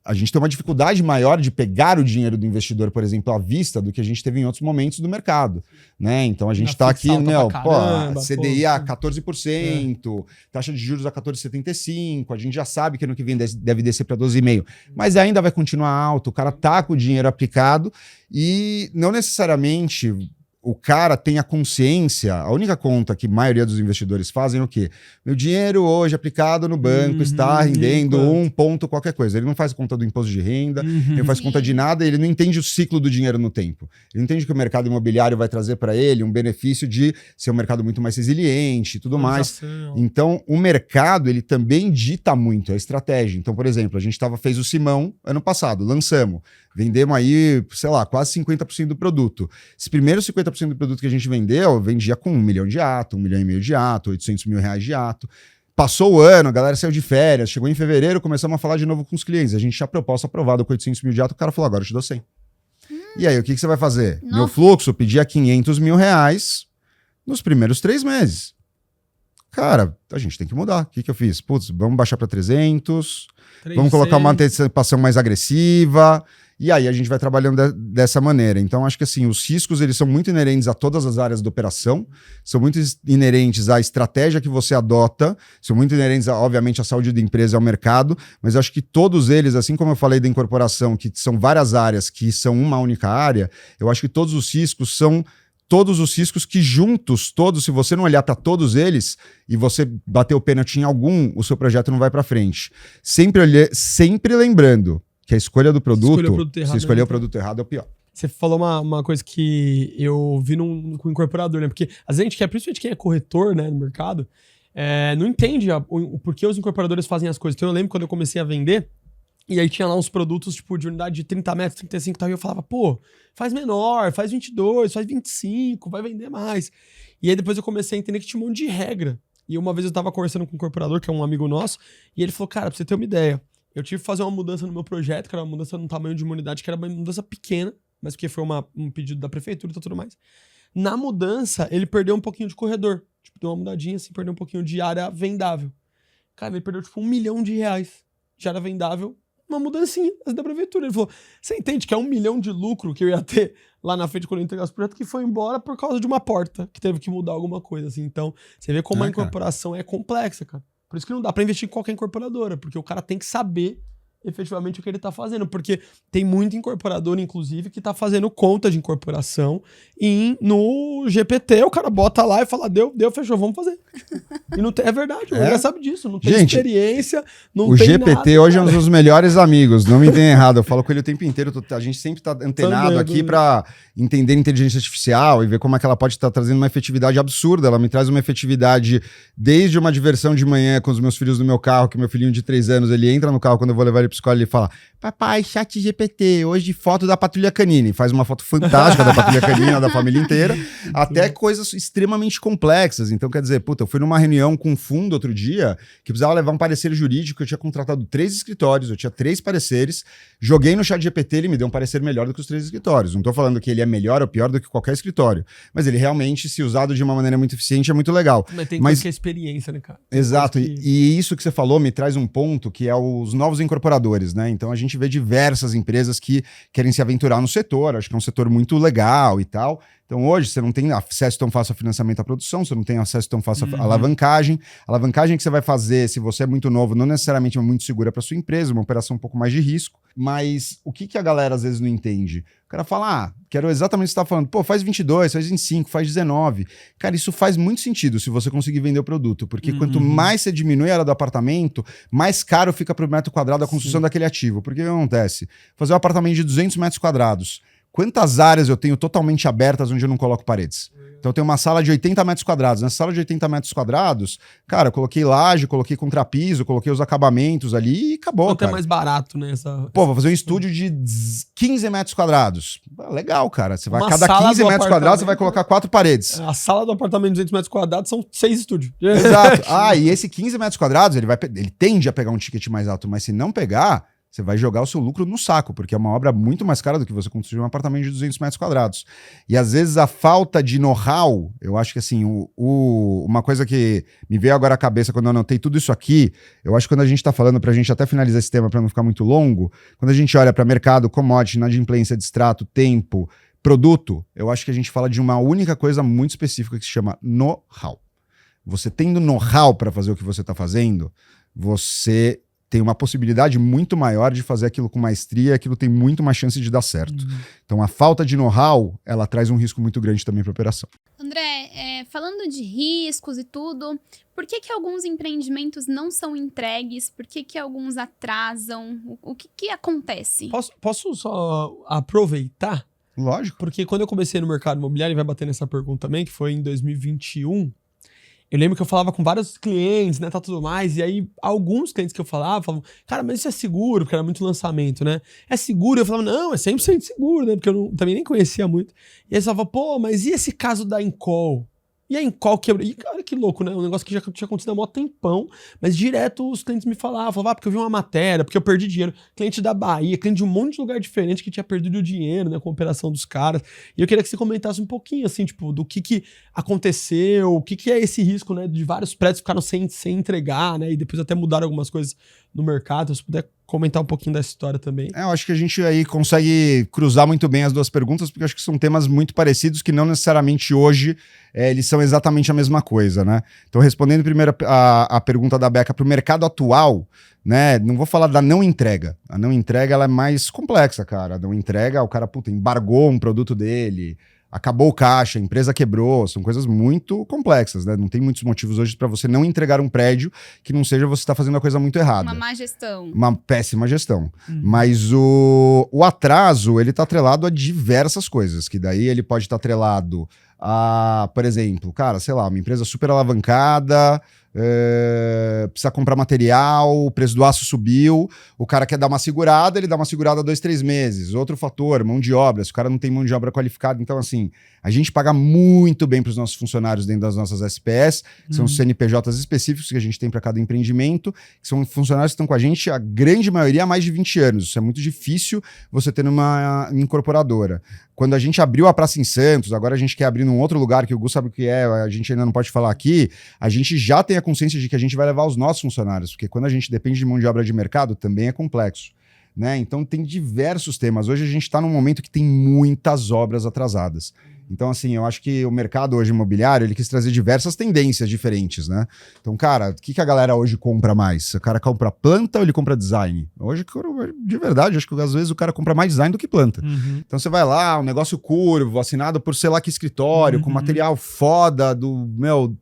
a gente tem uma dificuldade maior de pegar o dinheiro do investidor, por exemplo, à vista, do que a gente teve em outros momentos do mercado, né? Então a gente está aqui, CDI a 14%, taxa de juros a 14,75%, a gente já sabe que ano que vem deve descer para 12,5%, mas ainda vai continuar alto, o cara tá com o dinheiro aplicado e não necessariamente o cara tem a consciência, a única conta que a maioria dos investidores fazem é o quê? Meu dinheiro hoje aplicado no banco está rendendo 1 ponto qualquer coisa. Ele não faz conta do imposto de renda, ele não faz conta de nada, ele não entende o ciclo do dinheiro no tempo. Ele não entende que o mercado imobiliário vai trazer para ele um benefício de ser um mercado muito mais resiliente e tudo mais. Então, o mercado, ele também dita muito a estratégia. Então, por exemplo, a gente fez o Simão ano passado, lançamos. Vendemos aí, sei lá, quase 50% do produto. Esse primeiro 50% do produto que a gente vendeu, vendia com 1 milhão de ato, 1,5 milhão de ato, 800 mil reais de ato. Passou o ano, a galera saiu de férias, chegou em fevereiro, começamos a falar de novo com os clientes. A gente tinha proposta aprovada com 800 mil de ato, o cara falou, agora eu te dou 100. E aí, o que você vai fazer? Nossa. Meu fluxo pedia 500 mil reais nos primeiros 3 meses. Cara, a gente tem que mudar. O que eu fiz? Putz, vamos baixar para 300, vamos colocar uma antecipação mais agressiva. E aí a gente vai trabalhando dessa maneira. Então, acho que assim, os riscos eles são muito inerentes a todas as áreas da operação, são muito inerentes à estratégia que você adota, são muito inerentes, obviamente, à saúde da empresa e ao mercado, mas eu acho que todos eles, assim como eu falei da incorporação, que são várias áreas que são uma única área, eu acho que todos os riscos são todos os riscos que juntos, todos, se você não olhar para todos eles e você bater o pênalti em algum, o seu projeto não vai para frente. Sempre lembrando que a escolha do produto, se escolher o produto errado é o pior. Você falou uma coisa que eu vi com o incorporador, né? Porque às vezes a gente quer, principalmente quem é corretor, né, no mercado, não entende o porquê os incorporadores fazem as coisas. Então eu lembro quando eu comecei a vender, e aí tinha lá uns produtos tipo de unidade de 30 metros, 35 e tal, e eu falava, pô, faz menor, faz 22, faz 25, vai vender mais. E aí depois eu comecei a entender que tinha um monte de regra. E uma vez eu tava conversando com um incorporador, que é um amigo nosso, e ele falou, cara, pra você ter uma ideia, eu tive que fazer uma mudança no meu projeto, que era uma mudança no tamanho de uma unidade, que era uma mudança pequena, mas porque foi um pedido da prefeitura e tudo mais. Na mudança, ele perdeu um pouquinho de corredor. Tipo, deu uma mudadinha assim, perdeu um pouquinho de área vendável. Cara, ele perdeu tipo R$1 milhão de área vendável, uma mudancinha da prefeitura. Ele falou, você entende que é 1 milhão de lucro que eu ia ter lá na frente quando eu entregasse o projeto, que foi embora por causa de uma porta, que teve que mudar alguma coisa, assim. Então, você vê como a incorporação é complexa, cara. Por isso que não dá pra investir em qualquer incorporadora, porque o cara tem que saber efetivamente o que ele tá fazendo, porque tem muito incorporador, inclusive, que tá fazendo conta de incorporação e no GPT o cara bota lá e fala, deu, fechou, vamos fazer. E não tem, é verdade, o André sabe disso, não tem experiência, não tem nada. O GPT hoje é um dos melhores amigos, não me entenda errado, eu falo com ele o tempo inteiro, a gente sempre tá antenado aqui pra entender inteligência artificial e ver como é que ela pode estar trazendo uma efetividade absurda, ela me traz uma efetividade desde uma diversão de manhã com os meus filhos no meu carro, que meu filhinho de 3 anos, ele entra no carro quando eu vou levar ele pra escola, ele fala, papai, chat GPT, hoje foto da Patrulha Canina, faz uma foto fantástica da Patrulha Canina, da família inteira, até coisas extremamente complexas. Então, quer dizer, puta, eu fui numa reunião com um fundo outro dia, que precisava levar um parecer jurídico, eu tinha contratado 3 escritórios, eu tinha 3 pareceres, joguei no chat GPT, ele me deu um parecer melhor do que os 3 escritórios. Não tô falando que ele é melhor ou pior do que qualquer escritório, mas ele realmente, se usado de uma maneira muito eficiente, é muito legal. Mas tem que ter experiência, né, cara? Exato, e isso que você falou me traz um ponto que é os novos incorporadores, né? Então a gente vê diversas empresas que querem se aventurar no setor, acho que é um setor muito legal e tal. Então hoje você não tem acesso tão fácil a financiamento à produção, você não tem acesso tão fácil à alavancagem. A alavancagem que você vai fazer, se você é muito novo, não necessariamente é muito segura para sua empresa, uma operação um pouco mais de risco. Mas o que a galera às vezes não entende? O cara fala, quero exatamente o que você está falando. Pô, faz 22, faz 25, faz 19. Cara, isso faz muito sentido se você conseguir vender o produto, porque quanto mais você diminui a área do apartamento, mais caro fica por metro quadrado a construção daquele ativo. Porque o que acontece? Fazer um apartamento de 200 metros quadrados, quantas áreas eu tenho totalmente abertas onde eu não coloco paredes? Então eu tenho uma sala de 80 metros quadrados. Nessa sala de 80 metros quadrados, cara, eu coloquei laje, coloquei contrapiso, coloquei os acabamentos ali e acabou, quanto cara. É mais barato, né? Pô, vou fazer um estúdio de 15 metros quadrados. Legal, cara. Você vai, cada 15 metros quadrados você vai colocar 4 paredes. A sala do apartamento de 200 metros quadrados são 6 estúdios. Exato. E esse 15 metros quadrados, ele tende a pegar um ticket mais alto, mas se não pegar, você vai jogar o seu lucro no saco, porque é uma obra muito mais cara do que você construir um apartamento de 200 metros quadrados. E às vezes a falta de know-how, eu acho que assim, uma coisa que me veio agora à cabeça quando eu anotei tudo isso aqui, eu acho que quando a gente está falando, para a gente até finalizar esse tema para não ficar muito longo, quando a gente olha para mercado, commodity, inadimplência, distrato, tempo, produto, eu acho que a gente fala de uma única coisa muito específica que se chama know-how. Você tendo know-how para fazer o que você está fazendo, você tem uma possibilidade muito maior de fazer aquilo com maestria, aquilo tem muito mais chance de dar certo. Então a falta de know-how, ela traz um risco muito grande também para a operação. André, falando de riscos e tudo, por que alguns empreendimentos não são entregues? Por que alguns atrasam? O que acontece? Posso só aproveitar? Lógico. Porque quando eu comecei no mercado imobiliário, e vai bater nessa pergunta também, que foi em 2021, eu lembro que eu falava com vários clientes, né, tá tudo mais, e aí alguns clientes que eu falava, falavam, cara, mas isso é seguro, porque era muito lançamento, né? É seguro? Eu falava, não, é 100% seguro, né? Porque eu também nem conhecia muito. E aí você falava, pô, mas e esse caso da Incol? E a Incol quebrou. E cara, que louco, né? Um negócio que já tinha acontecido há mó tempão, mas direto os clientes me falavam, porque eu vi uma matéria, porque eu perdi dinheiro. Cliente da Bahia, cliente de um monte de lugar diferente que tinha perdido o dinheiro, né, com a operação dos caras. E eu queria que você comentasse um pouquinho, assim, tipo, do que aconteceu, o que é esse risco, né, de vários prédios ficaram sem entregar, né, e depois até mudaram algumas coisas no mercado. Se puder comentar um pouquinho dessa história também. Eu acho que a gente aí consegue cruzar muito bem as duas perguntas, porque eu acho que são temas muito parecidos, que não necessariamente hoje eles são exatamente a mesma coisa, né? Então, respondendo primeiro a pergunta da Beca para o mercado atual, né? Não vou falar da não entrega. A não entrega ela é mais complexa, cara. A não entrega, o cara, embargou um produto dele, acabou o caixa, a empresa quebrou, são coisas muito complexas, né? Não tem muitos motivos hoje para você não entregar um prédio que não seja você estar fazendo a coisa muito errada. Uma má gestão. Uma péssima gestão. Mas o atraso, ele tá atrelado a diversas coisas, que daí ele pode estar atrelado a, por exemplo, cara, sei lá, uma empresa super alavancada, precisa comprar material, o preço do aço subiu, o cara quer dar uma segurada, ele dá uma segurada 2, 3 meses. Outro fator, mão de obra, se o cara não tem mão de obra qualificada, então assim, a gente paga muito bem para os nossos funcionários dentro das nossas SPS, que são os CNPJs específicos que a gente tem para cada empreendimento, que são funcionários que estão com a gente, a grande maioria há mais de 20 anos. Isso é muito difícil você ter numa incorporadora. Quando a gente abriu a Praça em Santos, agora a gente quer abrir num outro lugar que o Gu sabe o que é, a gente ainda não pode falar aqui, a gente já tem a consciência de que a gente vai levar os nossos funcionários, porque quando a gente depende de mão de obra de mercado, também é complexo, né? Então tem diversos temas. Hoje a gente está num momento que tem muitas obras atrasadas. Então, assim, eu acho que o mercado hoje imobiliário, ele quis trazer diversas tendências diferentes, né? Então, cara, o que a galera hoje compra mais? O cara compra planta ou ele compra design? Hoje, de verdade, acho que às vezes o cara compra mais design do que planta. Então, você vai lá, um negócio curvo, assinado por sei lá que escritório, com material foda,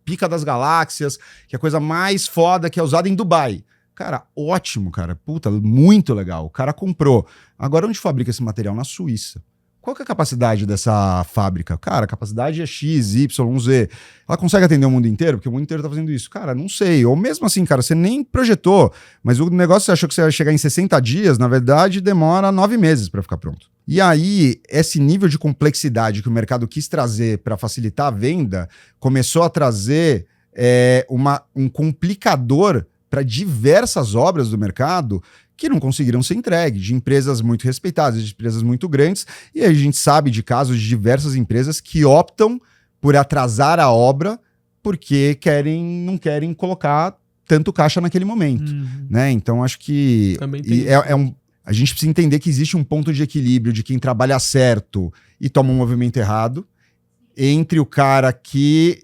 pica das galáxias, que é a coisa mais foda que é usada em Dubai. Cara, ótimo, cara. Puta, muito legal. O cara comprou. Agora, onde fabrica esse material? Na Suíça. Qual que é a capacidade dessa fábrica? Cara, a capacidade é X, Y, Z. Ela consegue atender o mundo inteiro? Porque o mundo inteiro tá fazendo isso. Cara, não sei. Ou mesmo assim, cara, você nem projetou, mas o negócio você achou que você ia chegar em 60 dias, na verdade, demora 9 meses para ficar pronto. E aí, esse nível de complexidade que o mercado quis trazer para facilitar a venda, começou a trazer um complicador para diversas obras do mercado que não conseguiram ser entregues, de empresas muito respeitadas, de empresas muito grandes, e a gente sabe de casos de diversas empresas que optam por atrasar a obra porque não querem colocar tanto caixa naquele momento, né? Então, acho que a gente precisa entender que existe um ponto de equilíbrio de quem trabalha certo e toma um movimento errado, entre o cara que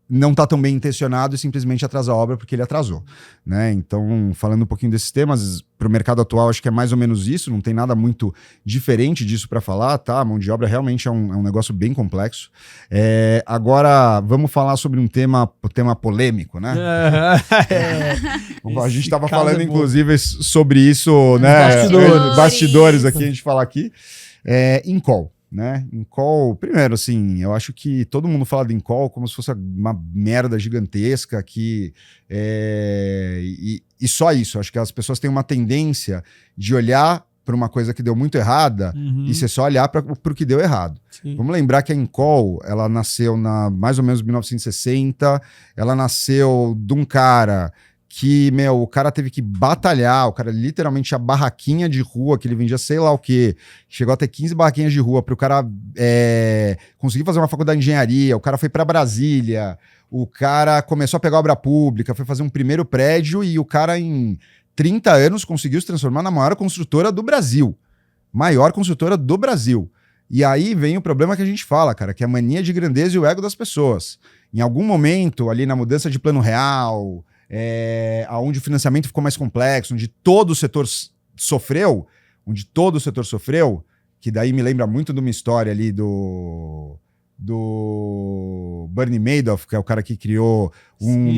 não está tão bem intencionado e simplesmente atrasa a obra porque ele atrasou, né? Então, falando um pouquinho desses temas, para o mercado atual, acho que é mais ou menos isso, não tem nada muito diferente disso para falar, tá? A mão de obra realmente é um negócio bem complexo. Agora, vamos falar sobre um tema polêmico, né? A gente estava falando, inclusive, sobre isso, né? Bastidores aqui, a gente fala aqui. In-call. Né? In-call, primeiro, assim, eu acho que todo mundo fala de in-call como se fosse uma merda gigantesca e só isso. Acho que as pessoas têm uma tendência de olhar para uma coisa que deu muito errada e você só olhar para o que deu errado. Sim. Vamos lembrar que a in-call, ela nasceu mais ou menos em 1960, ela nasceu de um cara que, o cara teve que batalhar, o cara literalmente tinha barraquinha de rua, que ele vendia sei lá o quê, chegou a ter 15 barraquinhas de rua para o cara conseguir fazer uma faculdade de engenharia, o cara foi para Brasília, o cara começou a pegar obra pública, foi fazer um primeiro prédio e o cara em 30 anos conseguiu se transformar na maior construtora do Brasil. Maior construtora do Brasil. E aí vem o problema que a gente fala, cara, que é a mania de grandeza e o ego das pessoas. Em algum momento, ali na mudança de plano real, onde o financiamento ficou mais complexo, onde todo o setor sofreu, que daí me lembra muito de uma história ali do Bernie Madoff, que é o cara que criou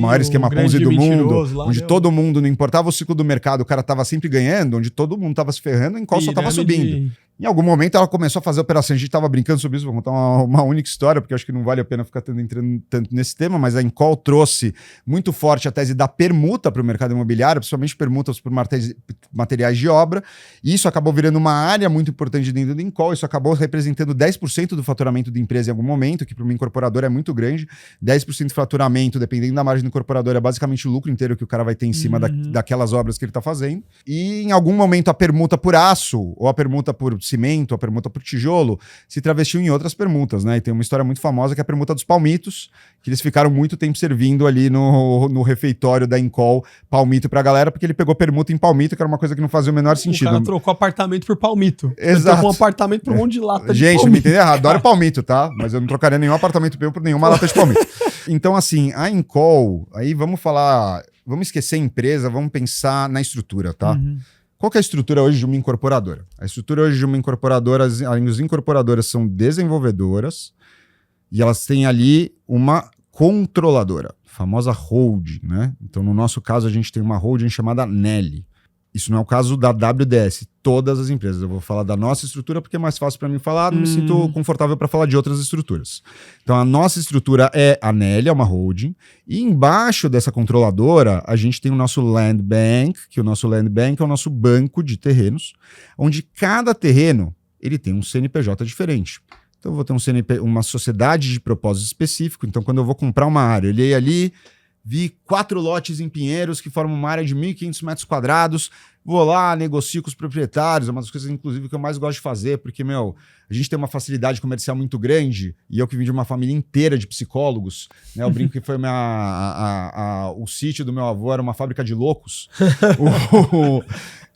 maior esquema Ponzi do mundo, onde todo mundo, não importava o ciclo do mercado, o cara estava sempre ganhando, onde todo mundo estava se ferrando, em qual só estava subindo. Em algum momento ela começou a fazer operações, a gente estava brincando sobre isso, vou contar uma única história, porque eu acho que não vale a pena ficar entrando tanto nesse tema, mas a In-Call trouxe muito forte a tese da permuta para o mercado imobiliário, principalmente permutas por materiais de obra, e isso acabou virando uma área muito importante dentro do In-Call, isso acabou representando 10% do faturamento da empresa em algum momento, que para uma incorporadora é muito grande, 10% de faturamento, dependendo da margem do incorporador, é basicamente o lucro inteiro que o cara vai ter em cima daquelas obras que ele está fazendo, e em algum momento a permuta por aço, ou a permuta por cimento, a permuta por tijolo, se travestiu em outras permutas, né? E tem uma história muito famosa que é a permuta dos palmitos, que eles ficaram muito tempo servindo ali no refeitório da In-Call palmito pra galera, porque ele pegou permuta em palmito, que era uma coisa que não fazia o menor sentido. O cara trocou apartamento por palmito. Exato. Ele trocou um apartamento por um monte de lata de palmito. Gente, palmito. me entendeu errado, adoro palmito, tá? Mas eu não trocaria nenhum apartamento meu por nenhuma lata de palmito. Então, assim, a In-Call, aí vamos esquecer a empresa, vamos pensar na estrutura, tá? Qual que é a estrutura hoje de uma incorporadora? A estrutura hoje de uma incorporadora, as incorporadoras são desenvolvedoras e elas têm ali uma controladora, a famosa holding, né? Então, no nosso caso, a gente tem uma holding chamada Nelly. Isso não é o caso da WDS, todas as empresas. Eu vou falar da nossa estrutura porque é mais fácil para mim falar, não me sinto confortável para falar de outras estruturas. Então, a nossa estrutura é a Nelly, é uma holding, e embaixo dessa controladora, a gente tem o nosso Land Bank, que o nosso Land Bank é o nosso banco de terrenos, onde cada terreno ele tem um CNPJ diferente. Então, eu vou ter uma sociedade de propósito específico. Então, quando eu vou comprar uma área, eu olhei ali, vi 4 lotes em Pinheiros que formam uma área de 1.500 metros quadrados. vou lá, negocio com os proprietários, é uma das coisas, inclusive, que eu mais gosto de fazer, porque, a gente tem uma facilidade comercial muito grande, e eu que vim de uma família inteira de psicólogos, né? Eu brinco que foi o sítio do meu avô era uma fábrica de loucos.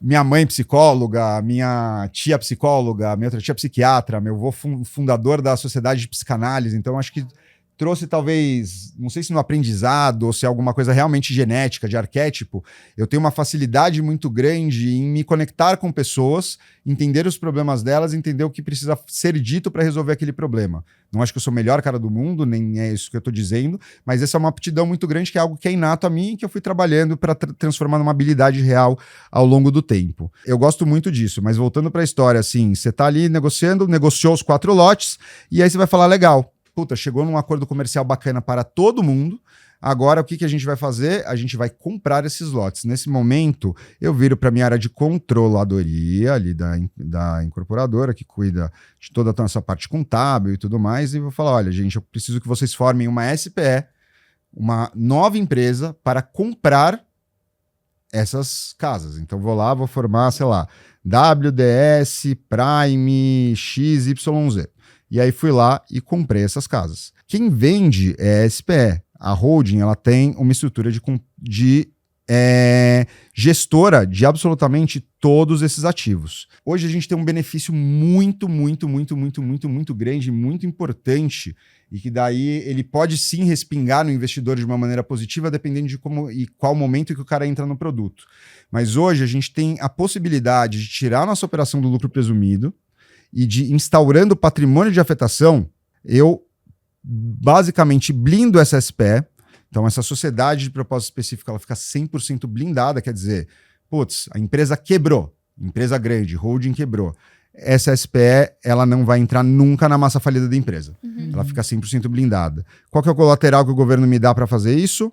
Minha mãe psicóloga, minha tia psicóloga, minha outra tia psiquiatra, meu avô fundador da Sociedade de Psicanálise. Então, acho que trouxe talvez, não sei se no aprendizado ou se é alguma coisa realmente genética, de arquétipo, eu tenho uma facilidade muito grande em me conectar com pessoas, entender os problemas delas, entender o que precisa ser dito para resolver aquele problema. Não acho que eu sou o melhor cara do mundo, nem é isso que eu estou dizendo, mas essa é uma aptidão muito grande, que é algo que é inato a mim e que eu fui trabalhando para transformar numa habilidade real ao longo do tempo. Eu gosto muito disso, mas voltando para a história, assim, você está ali negociando, negociou os 4 lotes, e aí você vai falar, legal, puta, chegou num acordo comercial bacana para todo mundo. Agora, o que a gente vai fazer? A gente vai comprar esses lotes. Nesse momento, eu viro para a minha área de controladoria, ali da incorporadora, que cuida de toda essa parte contábil e tudo mais, e vou falar, olha, gente, eu preciso que vocês formem uma SPE, uma nova empresa, para comprar essas casas. Então, vou lá, vou formar, sei lá, WDS, Prime, XYZ. E aí fui lá e comprei essas casas. Quem vende é a SPE. A holding, ela tem uma estrutura de gestora de absolutamente todos esses ativos. Hoje a gente tem um benefício muito grande, muito importante, e que daí ele pode sim respingar no investidor de uma maneira positiva, dependendo de como e qual momento que o cara entra no produto. Mas hoje a gente tem a possibilidade de tirar a nossa operação do lucro presumido, e de instaurando patrimônio de afetação, eu basicamente blindo essa SPE. Então, essa sociedade de propósito específico, ela fica 100% blindada, quer dizer, putz, a empresa quebrou, empresa grande, holding quebrou. Essa SPE, ela não vai entrar nunca na massa falida da empresa. Ela fica 100% blindada. Qual que é o colateral que o governo me dá para fazer isso?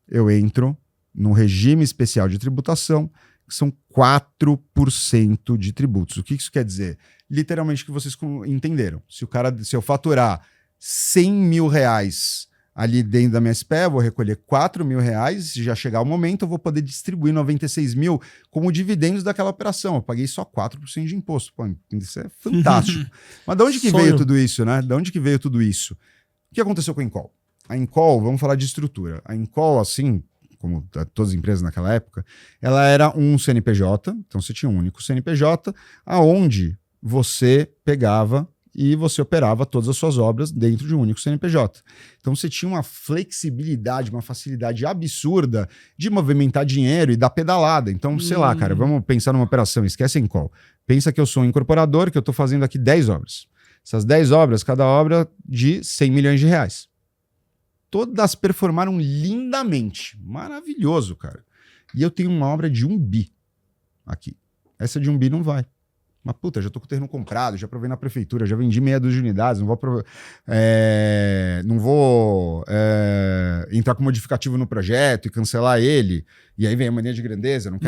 Eu entro no regime especial de tributação, que são 4% de tributos. O que isso quer dizer? Literalmente, que vocês entenderam. Se eu faturar 100 mil reais ali dentro da minha SPE, eu vou recolher 4 mil reais, se já chegar o momento, eu vou poder distribuir 96 mil como dividendos daquela operação. Eu paguei só 4% de imposto. Pô, isso é fantástico. Mas de onde que veio tudo isso, né? De onde que veio tudo isso? O que aconteceu com a Incol? A Incol, vamos falar de estrutura. A Incol, assim, como todas as empresas naquela época, ela era um CNPJ, então você tinha um único CNPJ, aonde você pegava e você operava todas as suas obras dentro de um único CNPJ. Então você tinha uma flexibilidade, uma facilidade absurda de movimentar dinheiro e dar pedalada. Então, sei lá, cara, vamos pensar numa operação, esquece em qual. Pensa que eu sou um incorporador, que eu estou fazendo aqui 10 obras. Essas 10 obras, cada obra de 100 milhões de reais. Todas performaram lindamente. Maravilhoso, cara. E eu tenho uma obra de 1 bi aqui. Essa de 1 bi não vai. Mas, puta, já tô com o terreno comprado, já provei na prefeitura, já vendi meia dúzia de unidades, não vou entrar com modificativo no projeto e cancelar ele. E aí vem a mania de grandeza, eu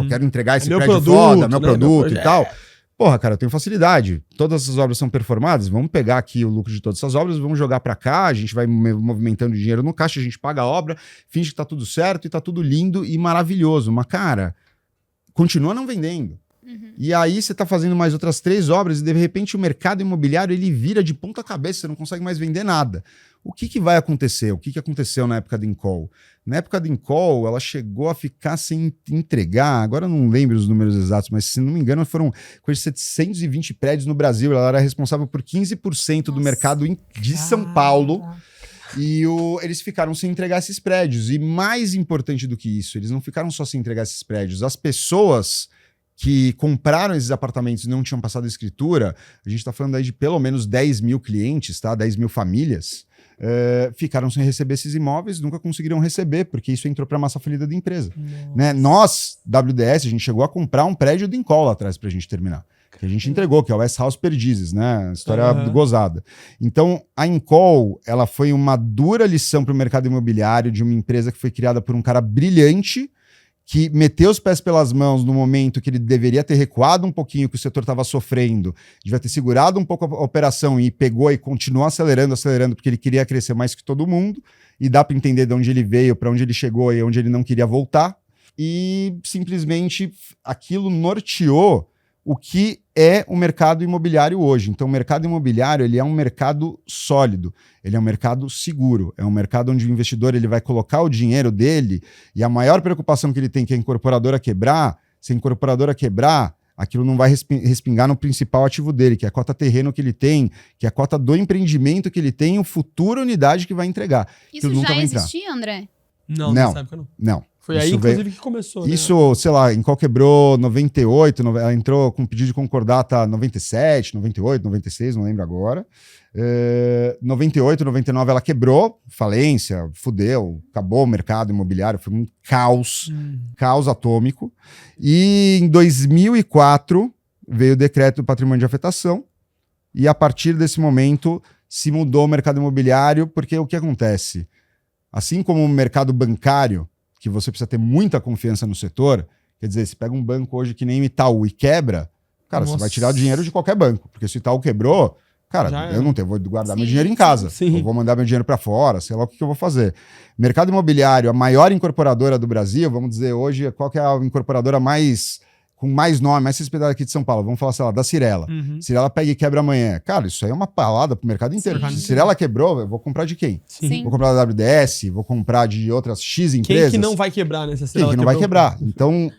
quero entregar esse prédio foda, meu produto e tal. Porra, cara, eu tenho facilidade. Todas essas obras são performadas, vamos pegar aqui o lucro de todas essas obras, vamos jogar para cá, a gente vai movimentando dinheiro no caixa, a gente paga a obra, finge que tá tudo certo e tá tudo lindo e maravilhoso. Mas, cara, continua não vendendo. E aí você tá fazendo mais outras 3 obras e de repente o mercado imobiliário ele vira de ponta cabeça, você não consegue mais vender nada. O que vai acontecer? O que aconteceu na época da Incol? Na época da Incol, ela chegou a ficar sem entregar, agora eu não lembro os números exatos, mas se não me engano foram coisa de 720 prédios no Brasil, ela era responsável por 15% do mercado de São Paulo. E eles ficaram sem entregar esses prédios. E mais importante do que isso, eles não ficaram só sem entregar esses prédios, as pessoas que compraram esses apartamentos e não tinham passado a escritura, a gente está falando aí de pelo menos 10 mil clientes, tá? 10 mil famílias, ficaram sem receber esses imóveis, nunca conseguiram receber, porque isso entrou para a massa falida da empresa. Né? Nós, WDS, a gente chegou a comprar um prédio do Incol lá atrás para a gente terminar, que a gente entregou, que é o West House Perdizes, né? História gozada. Então, a Incol, ela foi uma dura lição para o mercado imobiliário de uma empresa que foi criada por um cara brilhante, que meteu os pés pelas mãos no momento que ele deveria ter recuado um pouquinho, que o setor estava sofrendo, devia ter segurado um pouco a operação e pegou e continuou acelerando, porque ele queria crescer mais que todo mundo, e dá para entender de onde ele veio, para onde ele chegou e onde ele não queria voltar. e simplesmente aquilo norteou o que é o mercado imobiliário hoje. Então, o mercado imobiliário ele é um mercado sólido, ele é um mercado seguro, é um mercado onde o investidor ele vai colocar o dinheiro dele e a maior preocupação que ele tem, que é a incorporadora quebrar, se a incorporadora quebrar, aquilo não vai respingar no principal ativo dele, que é a cota terreno que ele tem, que é a cota do empreendimento que ele tem, o futuro unidade que vai entregar. Isso aquilo já existia, André? Não, nessa época não. Não. Foi aí, inclusive, que começou. Isso, sei lá, em qual quebrou 98, ela entrou com pedido de concordata 97, 98, 96, não lembro agora. 98, 99 ela quebrou, falência, fudeu, acabou o mercado imobiliário, foi um caos, caos atômico. E em 2004 veio o decreto do patrimônio de afetação e a partir desse momento se mudou o mercado imobiliário, porque o que acontece? Assim como o mercado bancário, que você precisa ter muita confiança no setor, quer dizer, se pega um banco hoje que nem o Itaú e quebra, cara, você vai tirar o dinheiro de qualquer banco, porque se o Itaú quebrou, cara, eu não tenho, vou guardar meu dinheiro em casa, eu vou mandar meu dinheiro para fora, sei lá o que eu vou fazer. Mercado imobiliário, a maior incorporadora do Brasil, vamos dizer hoje, qual que é a incorporadora com mais nome, mais respeitada aqui de São Paulo, vamos falar, sei lá, da Cirela. Cirela pega e quebra amanhã. Cara, isso aí é uma palada pro mercado inteiro. Se Cirela quebrou, eu vou comprar de quem? Sim. Vou comprar da WDS, vou comprar de outras X empresas. Quem que não vai quebrar nessa Cirela? Quem que não vai quebrar? Então,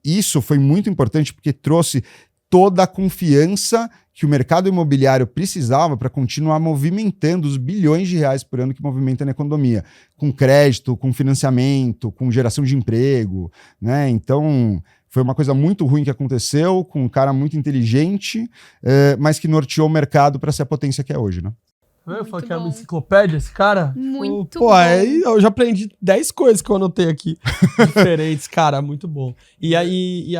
isso foi muito importante porque trouxe toda a confiança que o mercado imobiliário precisava para continuar movimentando os bilhões de reais por ano que movimenta na economia, com crédito, com financiamento, com geração de emprego, né? Então, foi uma coisa muito ruim que aconteceu, com um cara muito inteligente, mas que norteou o mercado para ser a potência que é hoje, né? Eu falo que é uma enciclopédia, esse cara. Muito Pô, bom. aí eu já aprendi 10 coisas que eu anotei aqui, diferentes, cara, muito bom. E aí,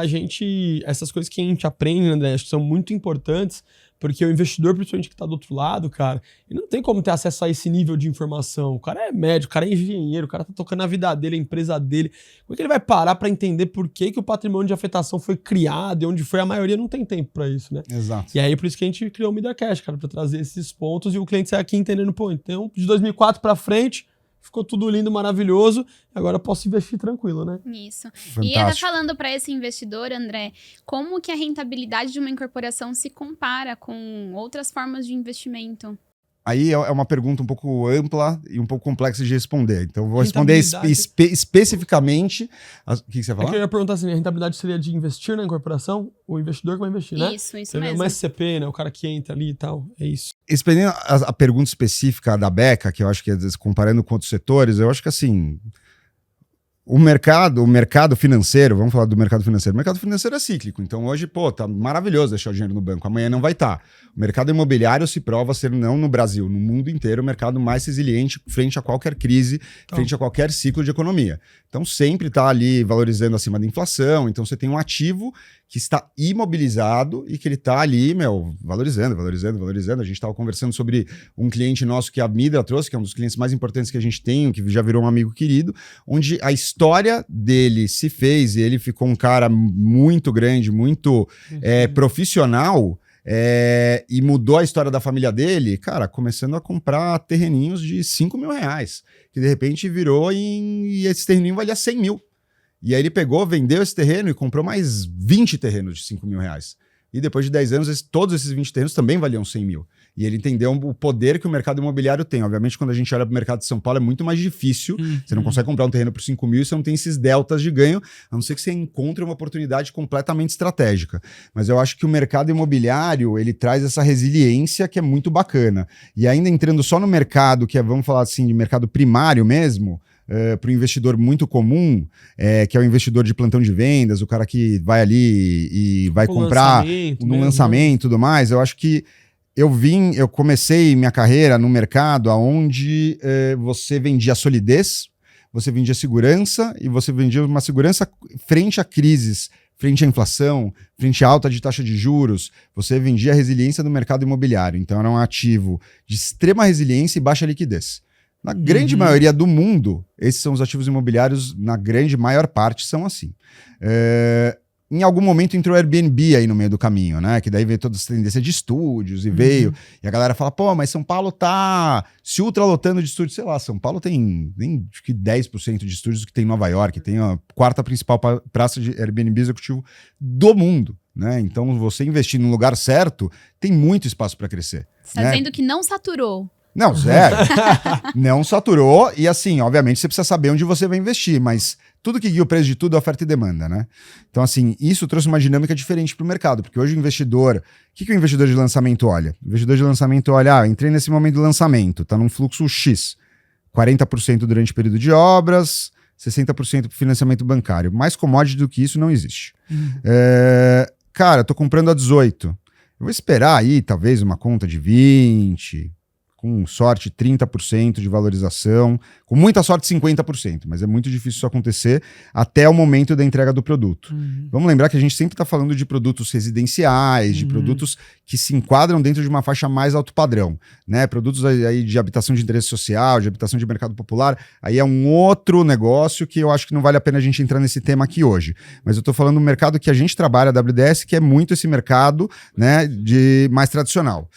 essas coisas que a gente aprende, André, acho que são muito importantes, porque o investidor, principalmente que tá do outro lado, cara, ele não tem como ter acesso a esse nível de informação. O cara é médico, o cara é engenheiro, o cara tá tocando a vida dele, a empresa dele. Como é que ele vai parar pra entender por que o patrimônio de afetação foi criado e onde foi? A maioria não tem tempo pra isso, né? Exato. E aí, por isso que a gente criou o MediaCast, cara, pra trazer esses pontos e o cliente sai aqui entendendo, pô, então, de 2004 pra frente, ficou tudo lindo, maravilhoso, agora eu posso investir tranquilo, né? Isso. Fantástico. E ainda falando para esse investidor, André, como que a rentabilidade de uma incorporação se compara com outras formas de investimento? Aí é uma pergunta um pouco ampla e um pouco complexa de responder. Então, eu vou responder especificamente. O que você vai falar? É que eu ia perguntar assim, a rentabilidade seria de investir na incorporação? O investidor que vai investir, né? Isso Seria mesmo. uma SCP, né? O cara que entra ali e tal. É isso. Respondendo a pergunta específica da Beca, que eu acho que, comparando com outros setores, eu acho que assim, o mercado financeiro, vamos falar do mercado financeiro. O mercado financeiro é cíclico, então hoje, pô, tá maravilhoso deixar o dinheiro no banco, amanhã não vai estar. O mercado imobiliário se prova ser, não no Brasil, no mundo inteiro, o mercado mais resiliente frente a qualquer crise, frente a qualquer ciclo de economia. Então sempre está ali valorizando acima da inflação, então você tem um ativo que está imobilizado e que ele está ali, valorizando. A gente estava conversando sobre um cliente nosso que a Midra trouxe, que é um dos clientes mais importantes que a gente tem, que já virou um amigo querido, onde a história dele se fez e ele ficou um cara muito grande, muito profissional, e mudou a história da família dele, cara, começando a comprar terreninhos de 5 mil reais, que de repente virou e esse terreninho valia 100 mil. E aí ele pegou, vendeu esse terreno e comprou mais 20 terrenos de 5 mil reais. E depois de 10 anos, todos esses 20 terrenos também valiam 100 mil. E ele entendeu o poder que o mercado imobiliário tem. Obviamente, quando a gente olha para o mercado de São Paulo, é muito mais difícil. Você não consegue comprar um terreno por 5 mil e você não tem esses deltas de ganho, a não ser que você encontre uma oportunidade completamente estratégica. Mas eu acho que o mercado imobiliário, ele traz essa resiliência que é muito bacana. E ainda entrando só no mercado, que é, vamos falar assim, de mercado primário mesmo, para o investidor muito comum, que é o investidor de plantão de vendas, o cara que vai ali e vai comprar no lançamento e tudo mais, eu acho que eu comecei minha carreira no mercado onde você vendia solidez, você vendia segurança e você vendia uma segurança frente a crises, frente à inflação, frente à alta de taxa de juros, você vendia a resiliência do mercado imobiliário. Então era um ativo de extrema resiliência e baixa liquidez. Na grande maioria do mundo, esses são os ativos imobiliários, na grande maior parte, são assim. em algum momento entrou o Airbnb aí no meio do caminho, né? Que daí veio toda essa tendência de estúdios e veio. E a galera fala, pô, mas São Paulo tá se ultralotando de estúdios. Sei lá, São Paulo tem nem acho que 10% de estúdios que tem em Nova York. Tem a quarta principal praça de Airbnb executivo do mundo, né? Então, você investir no lugar certo, tem muito espaço para crescer. Você tá dizendo que não saturou. Não, zero. Não saturou. E assim, obviamente, você precisa saber onde você vai investir, mas tudo que guia o preço de tudo é oferta e demanda, né? Então, assim, isso trouxe uma dinâmica diferente para o mercado, porque hoje o investidor... O que o investidor de lançamento olha? O investidor de lançamento olha, entrei nesse momento do lançamento, tá num fluxo X, 40% durante o período de obras, 60% para financiamento bancário. Mais commodity do que isso não existe. Cara, eu tô comprando a 18. Eu vou esperar aí, talvez, uma conta de 20... com sorte 30% de valorização, com muita sorte 50%, mas é muito difícil isso acontecer até o momento da entrega do produto. Vamos lembrar que a gente sempre está falando de produtos residenciais, de produtos que se enquadram dentro de uma faixa mais alto padrão, né? Produtos aí de habitação de interesse social, de habitação de mercado popular, aí é um outro negócio que eu acho que não vale a pena a gente entrar nesse tema aqui hoje. Mas eu estou falando do mercado que a gente trabalha, a WDS, que é muito esse mercado, né, de mais tradicional.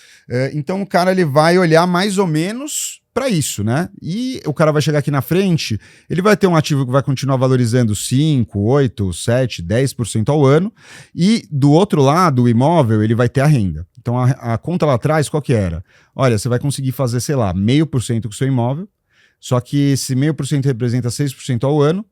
Então o cara ele vai olhar mais ou menos para isso, né? E o cara vai chegar aqui na frente, ele vai ter um ativo que vai continuar valorizando 5, 8, 7, 10% ao ano, e do outro lado, o imóvel, ele vai ter a renda. Então a conta lá atrás, qual que era? Olha, você vai conseguir fazer, sei lá, 0,5% com o seu imóvel, só que esse 0,5% representa 6% ao ano,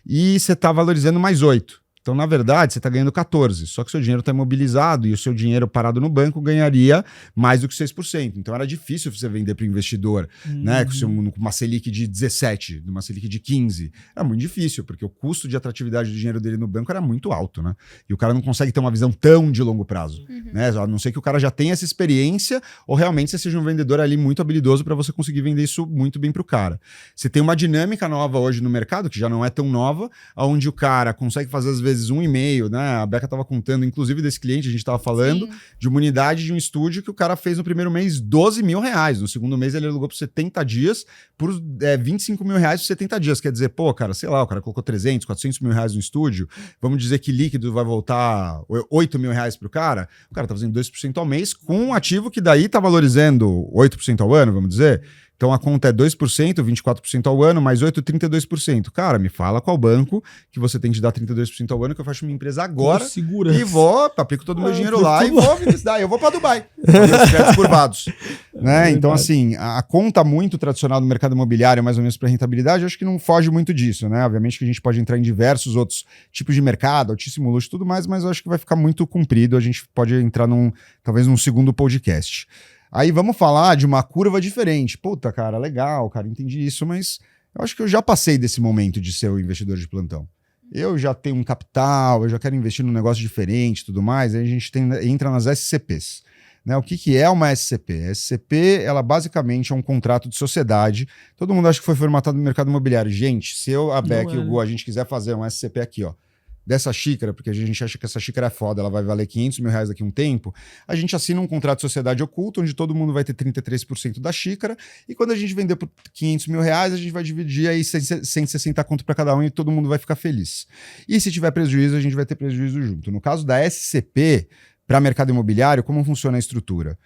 e você está valorizando mais 8%. Então, na verdade, você está ganhando 14%, só que o seu dinheiro está imobilizado e o seu dinheiro parado no banco ganharia mais do que 6%. Então, era difícil você vender para o investidor, né, com uma Selic de 17%, uma Selic de 15%. Era muito difícil, porque o custo de atratividade do dinheiro dele no banco era muito alto, né? E o cara não consegue ter uma visão tão de longo prazo, né? A não ser que o cara já tenha essa experiência ou realmente você seja um vendedor ali muito habilidoso para você conseguir vender isso muito bem para o cara. Você tem uma dinâmica nova hoje no mercado, que já não é tão nova, onde o cara consegue fazer, às vezes, 1,5, né? A Beca estava contando, inclusive, desse cliente, a gente estava falando, de uma unidade de um estúdio que o cara fez no primeiro mês R$12 mil. No segundo mês ele alugou por 70 dias por R$25 mil por 70 dias. Quer dizer, pô, cara, sei lá, o cara colocou 300, 400 mil reais no estúdio, vamos dizer que líquido vai voltar R$8 mil pro cara, o cara tá fazendo 2% ao mês com um ativo que daí tá valorizando 8% ao ano, vamos dizer. Então a conta é 2%, 24% ao ano, mais 8%, 32%. Cara, me fala qual banco que você tem de dar 32% ao ano, que eu faço minha empresa agora e vou, aplico todo o meu dinheiro lá e vou me dar. Eu vou para Dubai. Os créditos curvados. Né? Então, assim, a conta muito tradicional do mercado imobiliário, mais ou menos para rentabilidade, eu acho que não foge muito disso, né? Obviamente que a gente pode entrar em diversos outros tipos de mercado, altíssimo luxo e tudo mais, mas eu acho que vai ficar muito comprido. A gente pode entrar talvez num segundo podcast. Aí vamos falar de uma curva diferente. Puta, cara, legal, cara, entendi isso, mas eu acho que eu já passei desse momento de ser o investidor de plantão. Eu já tenho um capital, eu já quero investir num negócio diferente e tudo mais, aí a gente entra nas SCPs. Né, o que é uma SCP? A SCP, ela basicamente é um contrato de sociedade. Todo mundo acha que foi formatado no mercado imobiliário. Gente, se eu, a Beck e o Gu, a gente quiser fazer uma SCP aqui, ó, dessa xícara, porque a gente acha que essa xícara é foda, ela vai valer R$500 mil daqui a um tempo, a gente assina um contrato de sociedade oculta, onde todo mundo vai ter 33% da xícara, e quando a gente vender por R$500 mil, a gente vai dividir aí 160 conto para cada um e todo mundo vai ficar feliz. E se tiver prejuízo, a gente vai ter prejuízo junto. No caso da SCP, para mercado imobiliário, como funciona a estrutura?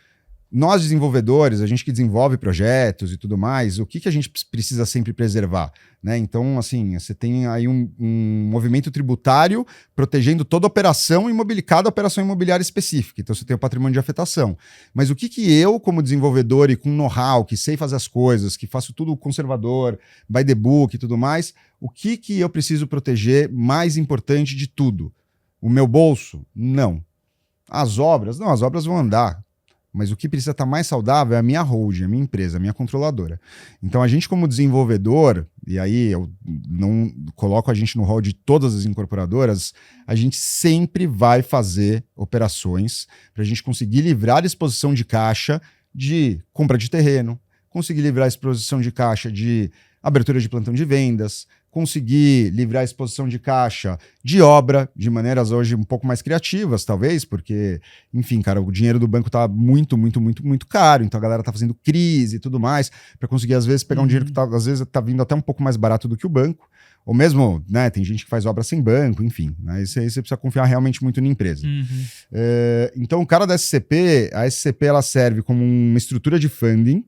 Nós, desenvolvedores, a gente que desenvolve projetos e tudo mais, o que a gente precisa sempre preservar? Né? Então, assim, você tem aí um movimento tributário protegendo toda operação imobiliária, cada operação imobiliária específica. Então, você tem o patrimônio de afetação. Mas o que eu, como desenvolvedor e com know-how, que sei fazer as coisas, que faço tudo conservador, by the book e tudo mais, o que eu preciso proteger mais importante de tudo? O meu bolso? Não. As obras? Não, as obras vão andar. Mas o que precisa estar mais saudável é a minha holding, a minha empresa, a minha controladora. Então a gente como desenvolvedor, e aí eu não coloco a gente no rol de todas as incorporadoras, a gente sempre vai fazer operações para a gente conseguir livrar a exposição de caixa de compra de terreno, conseguir livrar a exposição de caixa de abertura de plantão de vendas, conseguir livrar a exposição de caixa de obra, de maneiras hoje um pouco mais criativas, talvez, porque, enfim, cara, o dinheiro do banco tá muito, muito, muito, muito caro, então a galera tá fazendo crise e tudo mais, para conseguir, às vezes, pegar um dinheiro que tá, às vezes, tá vindo até um pouco mais barato do que o banco, ou mesmo, né, tem gente que faz obra sem banco, enfim, né, isso aí você precisa confiar realmente muito na empresa. Então, o cara da SCP, a SCP, ela serve como uma estrutura de funding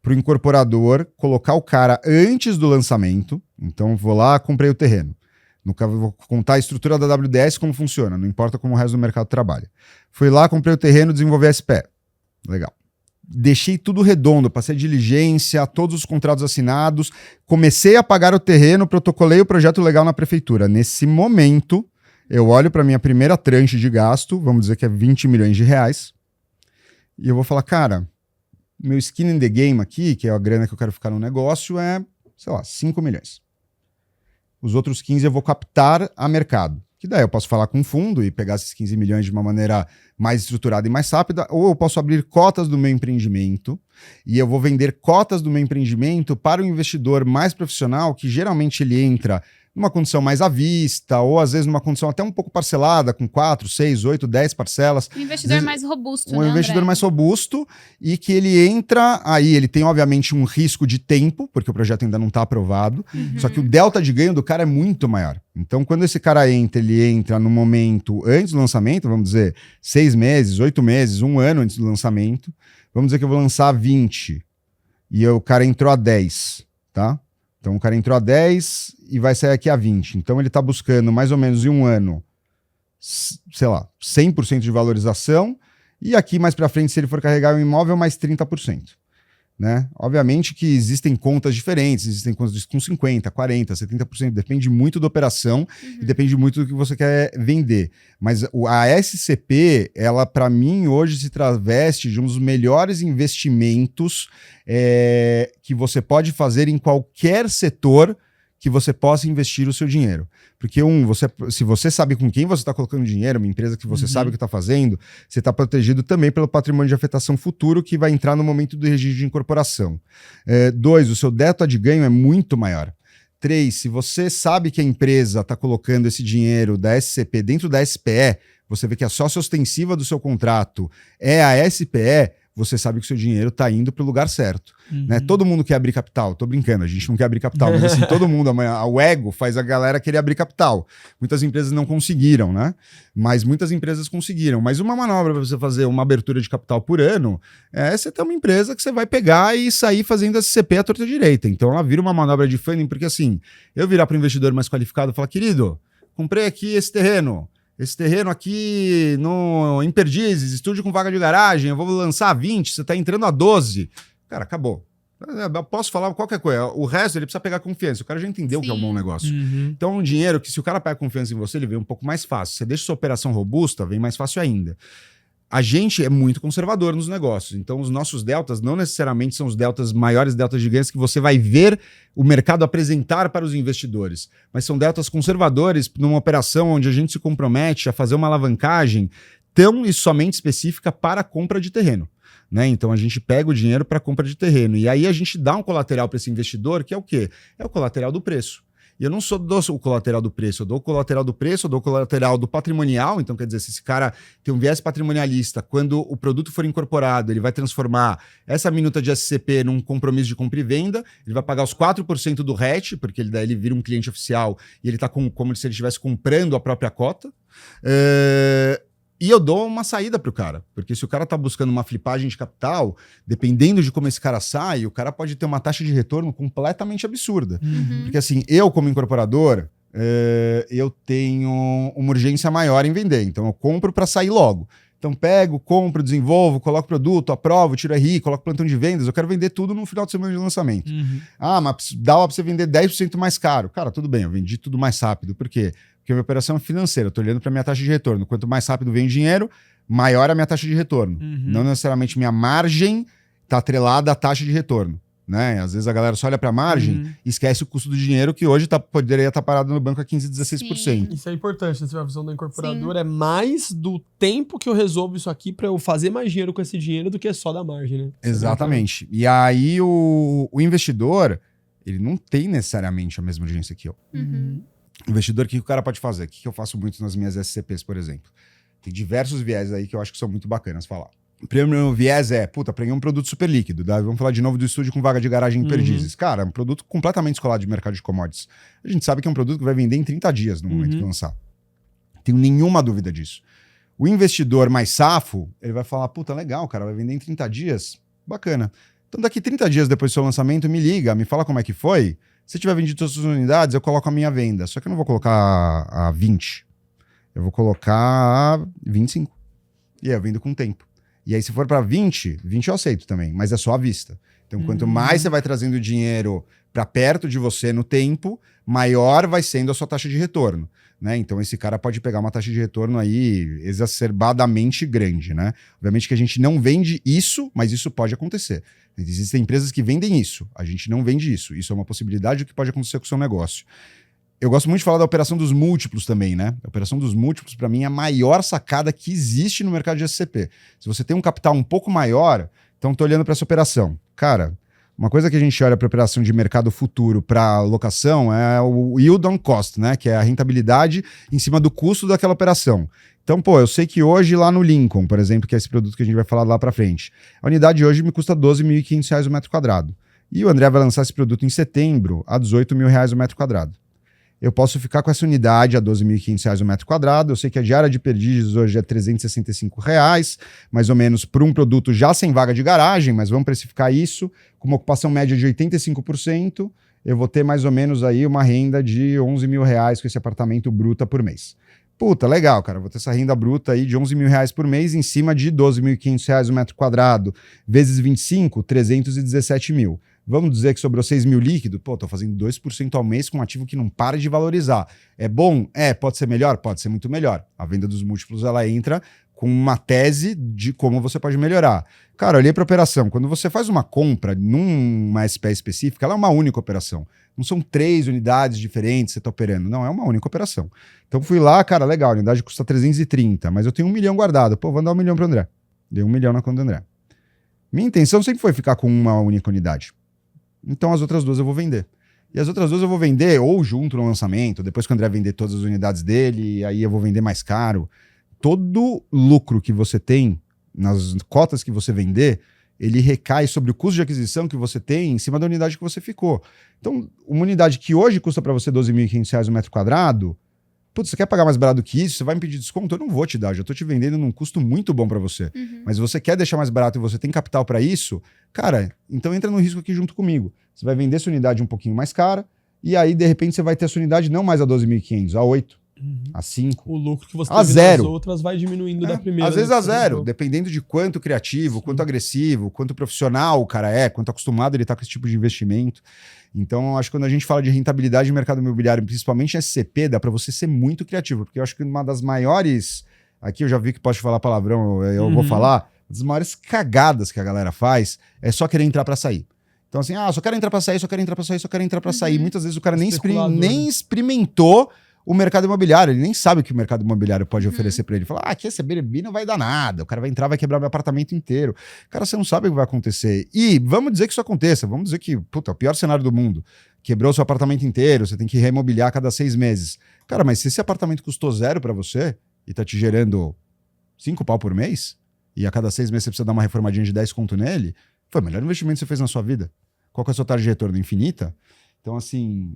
para o incorporador colocar o cara antes do lançamento. Então, vou lá, comprei o terreno. No caso, vou contar a estrutura da WDS, como funciona, não importa como o resto do mercado trabalha. Fui lá, comprei o terreno, desenvolvi a SPE. Legal. Deixei tudo redondo, passei a diligência, todos os contratos assinados, comecei a pagar o terreno, protocolei o projeto legal na prefeitura. Nesse momento, eu olho para minha primeira tranche de gasto, vamos dizer que é 20 milhões de reais, e eu vou falar, cara, meu skin in the game aqui, que é a grana que eu quero ficar no negócio, é, sei lá, 5 milhões. Os outros 15 eu vou captar a mercado. Que daí eu posso falar com um fundo e pegar esses 15 milhões de uma maneira mais estruturada e mais rápida, ou eu posso abrir cotas do meu empreendimento e eu vou vender cotas do meu empreendimento para o investidor mais profissional, que geralmente ele entra numa condição mais à vista, ou às vezes numa condição até um pouco parcelada, com 4, 6, 8, 10 parcelas. Um investidor mais robusto, Um né, investidor André? mais robusto e que ele entra, aí ele tem obviamente um risco de tempo, porque o projeto ainda não está aprovado, só que o delta de ganho do cara é muito maior. Então quando esse cara entra, ele entra no momento antes do lançamento, vamos dizer 6 meses, 8 meses, 1 ano antes do lançamento, vamos dizer que eu vou lançar 20 e o cara entrou a 10, tá? Então o cara entrou a 10 e vai sair aqui a 20. Então ele está buscando mais ou menos em 1 ano, sei lá, 100% de valorização. E aqui mais para frente, se ele for carregar o imóvel, mais 30%. Né? Obviamente que existem contas diferentes, existem contas com 50%, 40%, 70%, depende muito da operação e depende muito do que você quer vender. Mas a SCP, ela para mim hoje se traveste de um dos melhores investimentos que você pode fazer em qualquer setor que você possa investir o seu dinheiro. Porque, se você sabe com quem você está colocando dinheiro, uma empresa que você sabe o que está fazendo, você está protegido também pelo patrimônio de afetação futuro que vai entrar no momento do registro de incorporação. 2, o seu delta de ganho é muito maior. 3, se você sabe que a empresa está colocando esse dinheiro da SCP dentro da SPE, você vê que a sócia ostensiva do seu contrato é a SPE, você sabe que o seu dinheiro está indo para o lugar certo. Né? Todo mundo quer abrir capital. Tô brincando, a gente não quer abrir capital, mas assim, todo mundo, o ego faz a galera querer abrir capital. Muitas empresas não conseguiram, né? Mas muitas empresas conseguiram. Mas uma manobra para você fazer uma abertura de capital por ano é você ter uma empresa que você vai pegar e sair fazendo SCP à torta direita. Então ela vira uma manobra de funding, porque assim, eu virar para o investidor mais qualificado e falar, querido, comprei aqui esse terreno. Esse terreno aqui em Perdizes, estúdio com vaga de garagem, eu vou lançar a 20, você está entrando a 12. Cara, acabou. Eu posso falar qualquer coisa. O resto ele precisa pegar confiança. O cara já entendeu que é um bom negócio. Então, um dinheiro que se o cara pega confiança em você, ele vem um pouco mais fácil. Você deixa sua operação robusta, vem mais fácil ainda. A gente é muito conservador nos negócios. Então, os nossos deltas não necessariamente são os deltas maiores deltas de ganhos que você vai ver o mercado apresentar para os investidores. Mas são deltas conservadores numa operação onde a gente se compromete a fazer uma alavancagem tão e somente específica para a compra de terreno. Né? Então, a gente pega o dinheiro para a compra de terreno. E aí a gente dá um colateral para esse investidor, que é o quê? É o colateral do preço. E eu não dou o colateral do preço, eu dou o colateral do preço, eu dou o colateral do patrimonial. Então, quer dizer, se esse cara tem um viés patrimonialista, quando o produto for incorporado, ele vai transformar essa minuta de SCP num compromisso de compra e venda, ele vai pagar os 4% do RET, porque daí ele vira um cliente oficial e ele está como se ele estivesse comprando a própria cota. E eu dou uma saída pro cara, porque se o cara tá buscando uma flipagem de capital, dependendo de como esse cara sai, o cara pode ter uma taxa de retorno completamente absurda. Porque assim, eu como incorporador, eu tenho uma urgência maior em vender, então eu compro para sair logo. Então pego, compro, desenvolvo, coloco produto, aprovo, tiro RI, coloco plantão de vendas, eu quero vender tudo no final de semana de lançamento. Ah, mas dá para você vender 10% mais caro. Cara, tudo bem, eu vendi tudo mais rápido. Por quê? Porque a minha operação é financeira, eu estou olhando para a minha taxa de retorno. Quanto mais rápido vem o dinheiro, maior é a minha taxa de retorno. Não necessariamente minha margem está atrelada à taxa de retorno. Né? Às vezes a galera só olha para a margem e esquece o custo do dinheiro, que hoje poderia estar parado no banco a 15%, 16%. Sim. Isso é importante, né? A visão do incorporador é mais do tempo que eu resolvo isso aqui para eu fazer mais dinheiro com esse dinheiro do que só da margem, né? Exatamente. E aí o investidor, ele não tem necessariamente a mesma urgência que eu. Uhum. Investidor, o que o cara pode fazer? O que eu faço muito nas minhas SCPs, por exemplo? Tem diversos viés aí que eu acho que são muito bacanas falar. O primeiro viés é, peguei um produto super líquido. Vamos falar de novo do estúdio com vaga de garagem em Perdizes. Cara, é um produto completamente descolado de mercado de commodities. A gente sabe que é um produto que vai vender em 30 dias no momento que lançar. Tenho nenhuma dúvida disso. O investidor mais safo, ele vai falar, legal, cara, vai vender em 30 dias? Bacana. Então daqui 30 dias depois do seu lançamento, me liga, me fala como é que foi. Se tiver vendido todas as unidades, eu coloco a minha venda. Só que eu não vou colocar a 20. Eu vou colocar a 25. E aí eu vendo com tempo. E aí se for para 20 eu aceito também, mas é só à vista. Então quanto mais você vai trazendo dinheiro para perto de você no tempo, maior vai sendo a sua taxa de retorno. Né? Então esse cara pode pegar uma taxa de retorno aí exacerbadamente grande, né? Obviamente que a gente não vende isso, mas isso pode acontecer. Existem empresas que vendem isso, a gente não vende isso. Isso é uma possibilidade do que pode acontecer com o seu negócio. Eu gosto muito de falar da operação dos múltiplos também, né? A operação dos múltiplos, para mim, é a maior sacada que existe no mercado de SCP. Se você tem um capital um pouco maior, então tô olhando para essa operação. Cara, uma coisa que a gente olha para operação de mercado futuro para locação é o yield on cost, né? Que é a rentabilidade em cima do custo daquela operação. Então, eu sei que hoje lá no Lincoln, por exemplo, que é esse produto que a gente vai falar lá para frente, a unidade hoje me custa R$12.500 o metro quadrado. E o André vai lançar esse produto em setembro a R$18.000 o metro quadrado. Eu posso ficar com essa unidade a R$12.500 o metro quadrado. Eu sei que a diária de Perdizes hoje é R$365, mais ou menos, por um produto já sem vaga de garagem, mas vamos precificar isso. Com uma ocupação média de 85%, eu vou ter mais ou menos aí uma renda de R$11.000 com esse apartamento bruta por mês. Legal, cara. Vou ter essa renda bruta aí de R$11.000 por mês em cima de R$12.500 o metro quadrado, vezes 25, 317 mil. Vamos dizer que sobrou 6 mil líquido? Tô fazendo 2% ao mês com um ativo que não para de valorizar. É bom? Pode ser melhor? Pode ser muito melhor. A venda dos múltiplos, ela entra com uma tese de como você pode melhorar. Cara, olhei para a operação. Quando você faz uma compra numa SPE específica, ela é uma única operação. Não são 3 unidades diferentes que você está operando. Não, é uma única operação. Então fui lá, cara, legal, a unidade custa 330, mas eu tenho 1 milhão guardado. Vou dar 1 milhão para o André. Dei 1 milhão na conta do André. Minha intenção sempre foi ficar com uma única unidade. Então as outras 2 eu vou vender. E as outras 2 eu vou vender ou junto no lançamento, depois que o André vender todas as unidades dele, aí eu vou vender mais caro. Todo lucro que você tem nas cotas que você vender, ele recai sobre o custo de aquisição que você tem em cima da unidade que você ficou. Então, uma unidade que hoje custa para você R$12.500 o metro quadrado, você quer pagar mais barato que isso? Você vai me pedir desconto? Eu não vou te dar, já estou te vendendo num custo muito bom para você. Mas você quer deixar mais barato e você tem capital para isso, cara, então entra no risco aqui junto comigo. Você vai vender sua unidade um pouquinho mais cara e aí, de repente, você vai ter a sua unidade não mais a 12.500, a 8. A 5. O lucro que você a teve zero. nas outras vai diminuindo da primeira. Às vezes a zero, dependendo de quanto criativo, quanto agressivo, quanto profissional o cara é, quanto acostumado ele tá com esse tipo de investimento. Então, acho que quando a gente fala de rentabilidade de mercado imobiliário, principalmente em SCP, dá para você ser muito criativo, porque eu acho que uma das maiores, aqui eu já vi que posso falar palavrão, eu vou falar, uma das maiores cagadas que a galera faz é só querer entrar para sair. Então assim, só quero entrar para sair, só quero entrar para sair, só quero entrar para sair. Muitas vezes o cara nem experimentou o mercado imobiliário, ele nem sabe o que o mercado imobiliário pode oferecer para ele. Fala, aqui esse Airbnb não vai dar nada, o cara vai entrar, vai quebrar meu apartamento inteiro. Cara, você não sabe o que vai acontecer. E vamos dizer que isso aconteça, vamos dizer que, é o pior cenário do mundo. Quebrou seu apartamento inteiro, você tem que remobiliar a cada 6 meses. Cara, mas se esse apartamento custou 0 para você e tá te gerando 5 pau por mês, e a cada 6 meses você precisa dar uma reformadinha de 10 conto nele, foi o melhor investimento que você fez na sua vida. Qual que é a sua taxa de retorno? Infinita? Então, assim,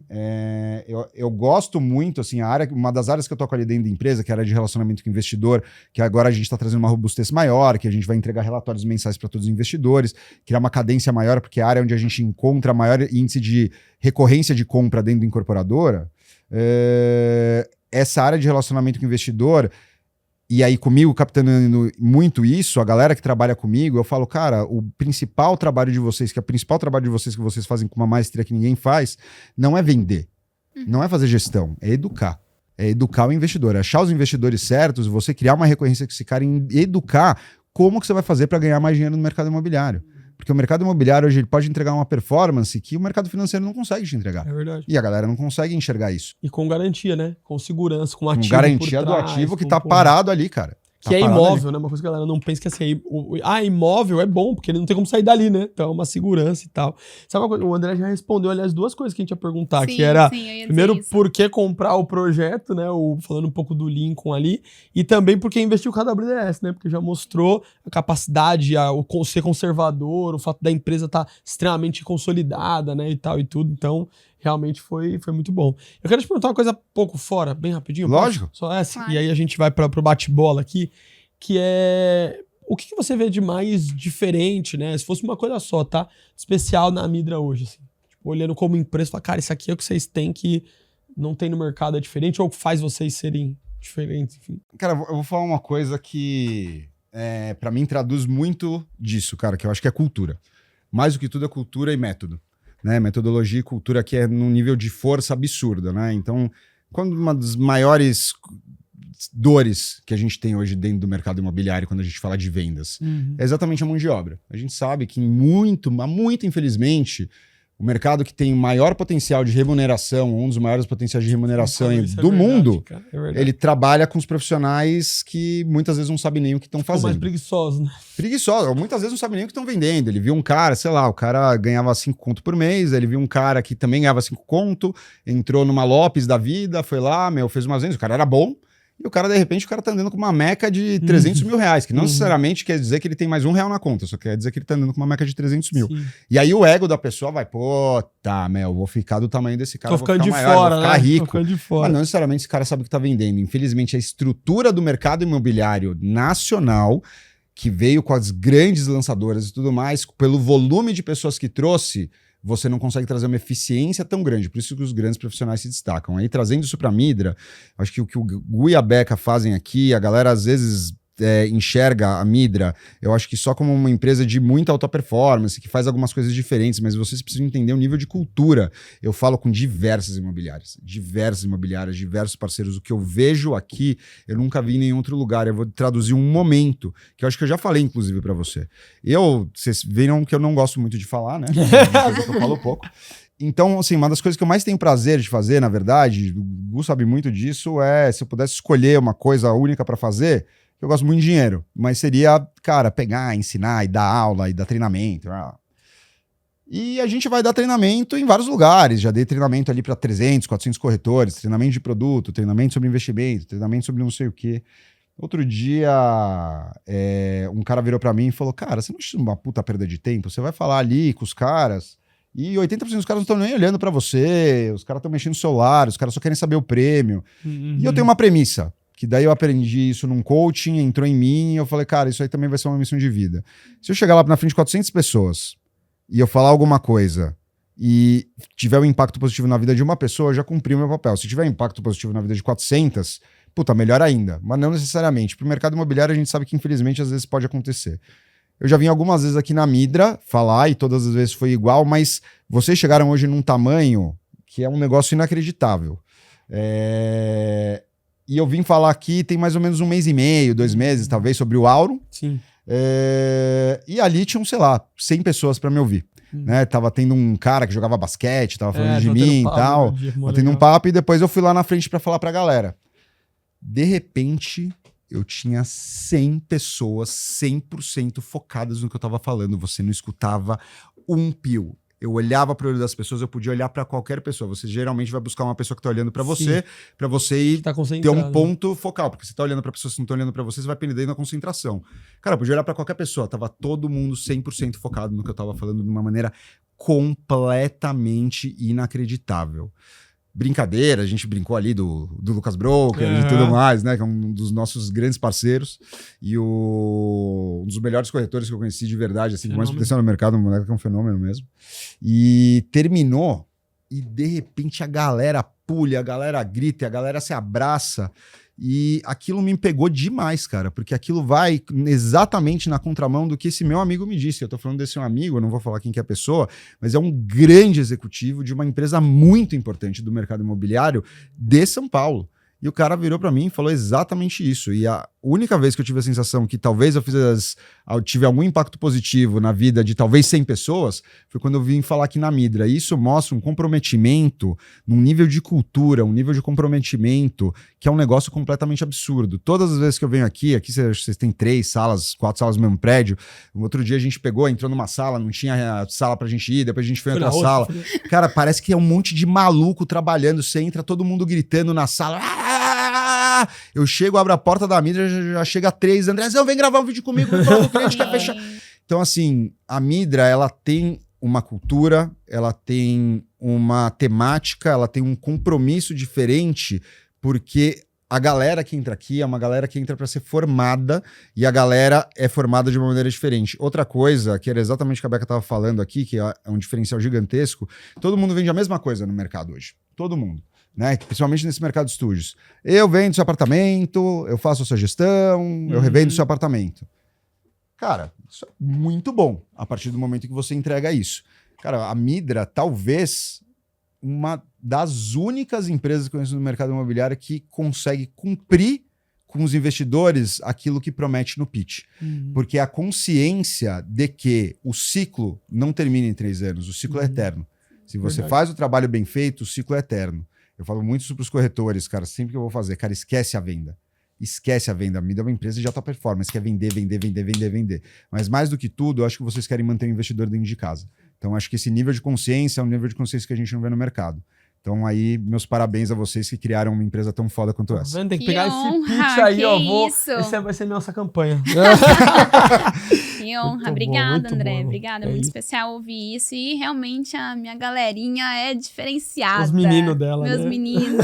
eu gosto muito, assim, uma das áreas que eu toco ali dentro da empresa, que é a área de relacionamento com o investidor, que agora a gente está trazendo uma robustez maior, que a gente vai entregar relatórios mensais para todos os investidores, criar uma cadência maior, porque é a área onde a gente encontra maior índice de recorrência de compra dentro da incorporadora, essa área de relacionamento com o investidor, e aí comigo capitaneando muito isso, a galera que trabalha comigo, eu falo, cara, o principal trabalho de vocês, que vocês fazem com uma maestria que ninguém faz, não é vender, não é fazer gestão, é educar. É educar o investidor, é achar os investidores certos, você criar uma recorrência com esse cara e educar como que você vai fazer para ganhar mais dinheiro no mercado imobiliário. Porque o mercado imobiliário hoje ele pode entregar uma performance que o mercado financeiro não consegue te entregar. É verdade. E a galera não consegue enxergar isso. E com garantia, né? Com segurança, com ativo. Com garantia do ativo que tá parado ali, cara. Que é imóvel, né? Uma coisa que a galera não pensa que assim, imóvel é bom, porque ele não tem como sair dali, né? Então é uma segurança e tal. Sabe uma coisa? O André já respondeu, aliás, 2 coisas que a gente ia perguntar, que era, primeiro, por que comprar o projeto, né? Falando um pouco do Lincoln ali, e também por que investir o KWS, né? Porque já mostrou a capacidade, o ser conservador, o fato da empresa estar extremamente consolidada, né? E tal e tudo. Então, realmente foi muito bom. Eu quero te perguntar uma coisa pouco fora, bem rapidinho. Lógico. Só essa. Claro. E aí a gente vai para o bate-bola aqui, que é... O que você vê de mais diferente, né? Se fosse uma coisa só, tá? Especial na Midra hoje, assim. Tipo, olhando como empresa, fala, cara, isso aqui é o que vocês têm que não tem no mercado, é diferente, ou faz vocês serem diferentes, enfim. Cara, eu vou falar uma coisa que, para mim, traduz muito disso, cara, que eu acho que é cultura. Mais do que tudo é cultura e método. Né, metodologia e cultura que é num nível de força absurda, né? Então, quando uma das maiores dores que a gente tem hoje dentro do mercado imobiliário quando a gente fala de vendas é exatamente a mão de obra. A gente sabe que muito infelizmente, o mercado que tem maior potencial de remuneração, um dos maiores potenciais de remuneração do mundo, ele trabalha com os profissionais que muitas vezes não sabem nem o que estão fazendo. Mais preguiçosos, né? Preguiçosos, muitas vezes não sabem nem o que estão vendendo. Ele viu um cara, sei lá, o cara ganhava 5 conto por mês, ele viu um cara que também ganhava 5 conto, entrou numa Lopes da vida, foi lá, fez umas vendas, o cara era bom, e o cara, de repente, o cara tá andando com uma meca de 300 mil reais, que não necessariamente quer dizer que ele tem mais R$1 na conta, só quer dizer que ele tá andando com uma meca de 300 mil. Sim. E aí o ego da pessoa vai, vou ficar do tamanho desse cara, vou ficar de maior, fora, vou ficar rico. Tô ficando de fora. Mas não necessariamente esse cara sabe o que tá vendendo. Infelizmente, a estrutura do mercado imobiliário nacional, que veio com as grandes lançadoras e tudo mais, pelo volume de pessoas que trouxe, você não consegue trazer uma eficiência tão grande. Por isso que os grandes profissionais se destacam. Aí, trazendo isso para a Midra, acho que o que o Gu e a Beca fazem aqui, a galera às vezes enxerga a Midra, eu acho que só como uma empresa de muita alta performance, que faz algumas coisas diferentes, mas vocês precisam entender o nível de cultura. Eu falo com diversas imobiliárias, diversos parceiros. O que eu vejo aqui, eu nunca vi em nenhum outro lugar. Eu vou traduzir um momento, que eu acho que eu já falei, inclusive, para você. Vocês viram que eu não gosto muito de falar, né? Eu falo pouco. Então, assim, uma das coisas que eu mais tenho prazer de fazer, na verdade, o Gu sabe muito disso, se eu pudesse escolher uma coisa única para fazer, eu gosto muito de dinheiro, mas seria, cara, pegar, ensinar e dar aula e dar treinamento. E a gente vai dar treinamento em vários lugares. Já dei treinamento ali para 300, 400 corretores, treinamento de produto, treinamento sobre investimento, treinamento sobre não sei o quê. Outro dia, um cara virou para mim e falou, cara, você não acha uma puta perda de tempo? Você vai falar ali com os caras e 80% dos caras não estão nem olhando para você, os caras estão mexendo no celular, os caras só querem saber o prêmio. E eu tenho uma premissa, que daí eu aprendi isso num coaching, entrou em mim, e eu falei, cara, isso aí também vai ser uma missão de vida. Se eu chegar lá na frente de 400 pessoas e eu falar alguma coisa e tiver um impacto positivo na vida de uma pessoa, eu já cumpri o meu papel. Se tiver impacto positivo na vida de 400, puta, melhor ainda. Mas não necessariamente. Para o mercado imobiliário, a gente sabe que, infelizmente, às vezes pode acontecer. Eu já vim algumas vezes aqui na Midra falar, e todas as vezes foi igual, mas vocês chegaram hoje num tamanho que é um negócio inacreditável. E eu vim falar aqui tem mais ou menos 1 mês e meio, 2 meses, talvez, sobre o Auro. Sim. E ali tinham, sei lá, 100 pessoas para me ouvir. Né? Tava tendo um cara que jogava basquete, tava falando de mim e tal. Tava tendo um papo e depois eu fui lá na frente para falar pra galera. De repente, eu tinha 100 pessoas 100% focadas no que eu tava falando. Você não escutava um pio. Eu olhava para o olho das pessoas, eu podia olhar para qualquer pessoa. Você geralmente vai buscar uma pessoa que está olhando para você ir ter um ponto focal. Porque você está olhando para pessoas que não estão olhando para você, você vai perdendo a concentração. Cara, eu podia olhar para qualquer pessoa. Tava todo mundo 100% focado no que eu estava falando de uma maneira completamente inacreditável. Brincadeira, a gente brincou ali do Lucas Broker e tudo mais, né? Que é um dos nossos grandes parceiros e um dos melhores corretores que eu conheci de verdade, assim, com mais potencial no mercado, um moleque que é um fenômeno mesmo. E terminou, e de repente a galera pulha, a galera grita, a galera se abraça. E aquilo me pegou demais, cara, porque aquilo vai exatamente na contramão do que esse meu amigo me disse. Eu tô falando desse um amigo, eu não vou falar quem que é a pessoa, mas é um grande executivo de uma empresa muito importante do mercado imobiliário de São Paulo. E o cara virou para mim e falou exatamente isso. E única vez que eu tive a sensação que talvez eu tive algum impacto positivo na vida de talvez 100 pessoas, foi quando eu vim falar aqui na Midra. E isso mostra um comprometimento num nível de cultura, um nível de comprometimento que é um negócio completamente absurdo. Todas as vezes que eu venho aqui vocês têm 3 salas, 4 salas no mesmo prédio. Um outro dia a gente entrou numa sala, não tinha sala pra gente ir, depois a gente foi em outra sala. Cara, parece que é um monte de maluco trabalhando, você entra todo mundo gritando na sala. Eu chego, abro a porta da Midra, já chega 3, Andrezão, vem gravar um vídeo comigo, vem falar com o cliente, quer fechar. Então, assim, a Midra, ela tem uma cultura, ela tem uma temática, ela tem um compromisso diferente, porque a galera que entra aqui é uma galera que entra para ser formada, e a galera é formada de uma maneira diferente. Outra coisa, que era exatamente o que a Becca estava falando aqui, que é um diferencial gigantesco, todo mundo vende a mesma coisa no mercado hoje. Todo mundo. Né? Principalmente nesse mercado de estúdios. Eu vendo seu apartamento, eu faço a sua gestão, eu revendo seu apartamento. Cara, isso é muito bom a partir do momento que você entrega isso. Cara, a Midra, talvez uma das únicas empresas que eu conheço no mercado imobiliário que consegue cumprir com os investidores aquilo que promete no pitch. Porque a consciência de que o ciclo não termina em 3 anos, o ciclo é eterno. Se você faz o trabalho bem feito, o ciclo é eterno. Eu falo muito isso para os corretores, cara, sempre que eu vou fazer. Cara, esquece a venda. Esquece a venda. Me dá uma empresa de alta performance, quer vender, vender, vender, vender, vender. Mas mais do que tudo, eu acho que vocês querem manter o investidor dentro de casa. Então, acho que esse nível de consciência é um nível de consciência que a gente não vê no mercado. Então, aí, meus parabéns a vocês que criaram uma empresa tão foda quanto essa. Tem que pegar esse pitch aí, ó. Essa vai ser nossa campanha. Que honra. Obrigada, André. Obrigada. Muito especial ouvir isso. E realmente a minha galerinha é diferenciada. Os meninos dela, Meus meninos.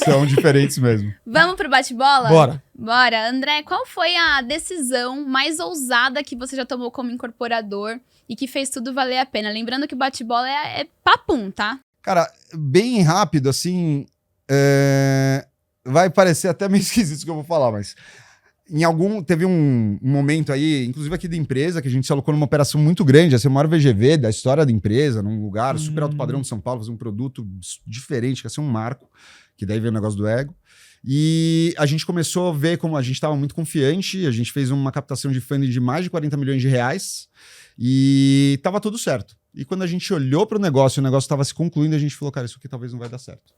São diferentes mesmo. Vamos pro bate-bola? Bora. Bora. André, qual foi a decisão mais ousada que você já tomou como incorporador e que fez tudo valer a pena? Lembrando que o bate-bola é papum, tá? Cara, bem rápido, assim, vai parecer até meio esquisito isso que eu vou falar, mas teve um momento aí, inclusive aqui da empresa, que a gente se alocou numa operação muito grande, ia ser o maior VGV da história da empresa, num lugar super alto padrão de São Paulo, fazer um produto diferente, que ia ser um marco, que daí veio o negócio do ego. E a gente começou a ver como a gente estava muito confiante, a gente fez uma captação de funding de mais de 40 milhões de reais e estava tudo certo. E quando a gente olhou para o negócio estava se concluindo, a gente falou, cara, isso aqui talvez não vai dar certo.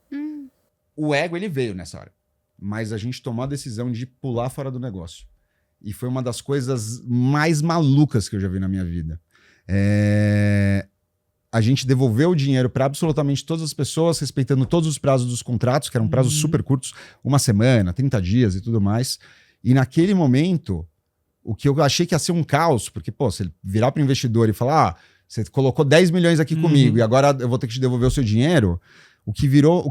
O ego, ele veio nessa hora. Mas a gente tomou a decisão de pular fora do negócio. E foi uma das coisas mais malucas que eu já vi na minha vida. A gente devolveu o dinheiro para absolutamente todas as pessoas, respeitando todos os prazos dos contratos, que eram prazos super curtos, 1 semana, 30 dias e tudo mais. E naquele momento, o que eu achei que ia ser um caos, porque, pô, se ele virar para o investidor e falar, você colocou 10 milhões aqui comigo e agora eu vou ter que te devolver o seu dinheiro, o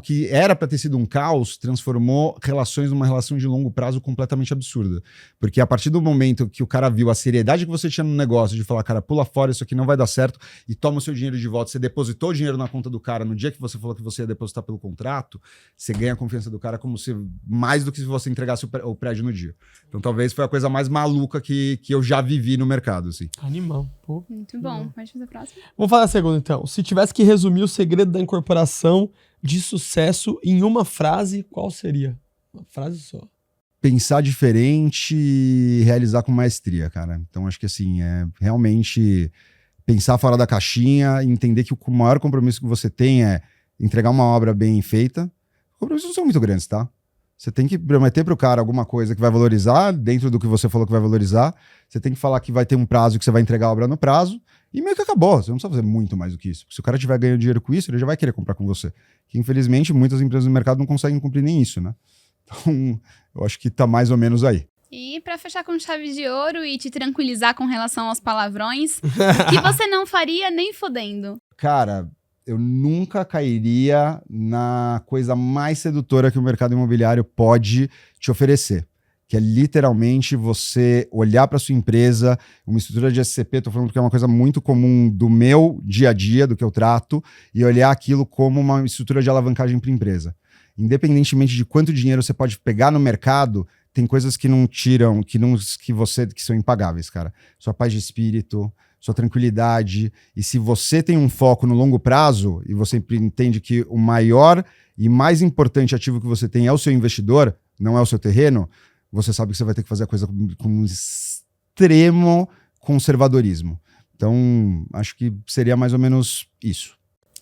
que era para ter sido um caos, transformou relações numa relação de longo prazo completamente absurda. Porque a partir do momento que o cara viu a seriedade que você tinha no negócio, de falar, cara, pula fora, isso aqui não vai dar certo, e toma o seu dinheiro de volta, você depositou o dinheiro na conta do cara no dia que você falou que você ia depositar pelo contrato, você ganha a confiança do cara como se mais do que se você entregasse o prédio no dia. Então talvez foi a coisa mais maluca que eu já vivi no mercado, assim. Animal, pô. Muito bom. Pode fazer a próxima? Vamos fazer a segunda, então. Se tivesse que resumir o segredo da incorporação de sucesso em uma frase, qual seria? Uma frase só. Pensar diferente e realizar com maestria, cara. Então, acho que assim, é realmente pensar fora da caixinha e entender que o maior compromisso que você tem é entregar uma obra bem feita. Os compromissos não são muito grandes, tá? Você tem que prometer pro cara alguma coisa que vai valorizar, dentro do que você falou que vai valorizar. Você tem que falar que vai ter um prazo que você vai entregar a obra no prazo. E meio que acabou. Você não precisa fazer muito mais do que isso. Se o cara estiver ganhando dinheiro com isso, ele já vai querer comprar com você. Que, infelizmente, muitas empresas do mercado não conseguem cumprir nem isso, né? Então, eu acho que tá mais ou menos aí. E pra fechar com chave de ouro e te tranquilizar com relação aos palavrões, o que você não faria nem fodendo? Cara, eu nunca cairia na coisa mais sedutora que o mercado imobiliário pode te oferecer, que é literalmente você olhar para sua empresa, uma estrutura de SCP, estou falando porque é uma coisa muito comum do meu dia a dia, do que eu trato, e olhar aquilo como uma estrutura de alavancagem para a empresa. Independentemente de quanto dinheiro você pode pegar no mercado, tem coisas que não tiram, que são impagáveis, cara. Sua paz de espírito, sua tranquilidade. E se você tem um foco no longo prazo e você entende que o maior e mais importante ativo que você tem é o seu investidor, não é o seu terreno, você sabe que você vai ter que fazer a coisa com um extremo conservadorismo. Então, acho que seria mais ou menos isso.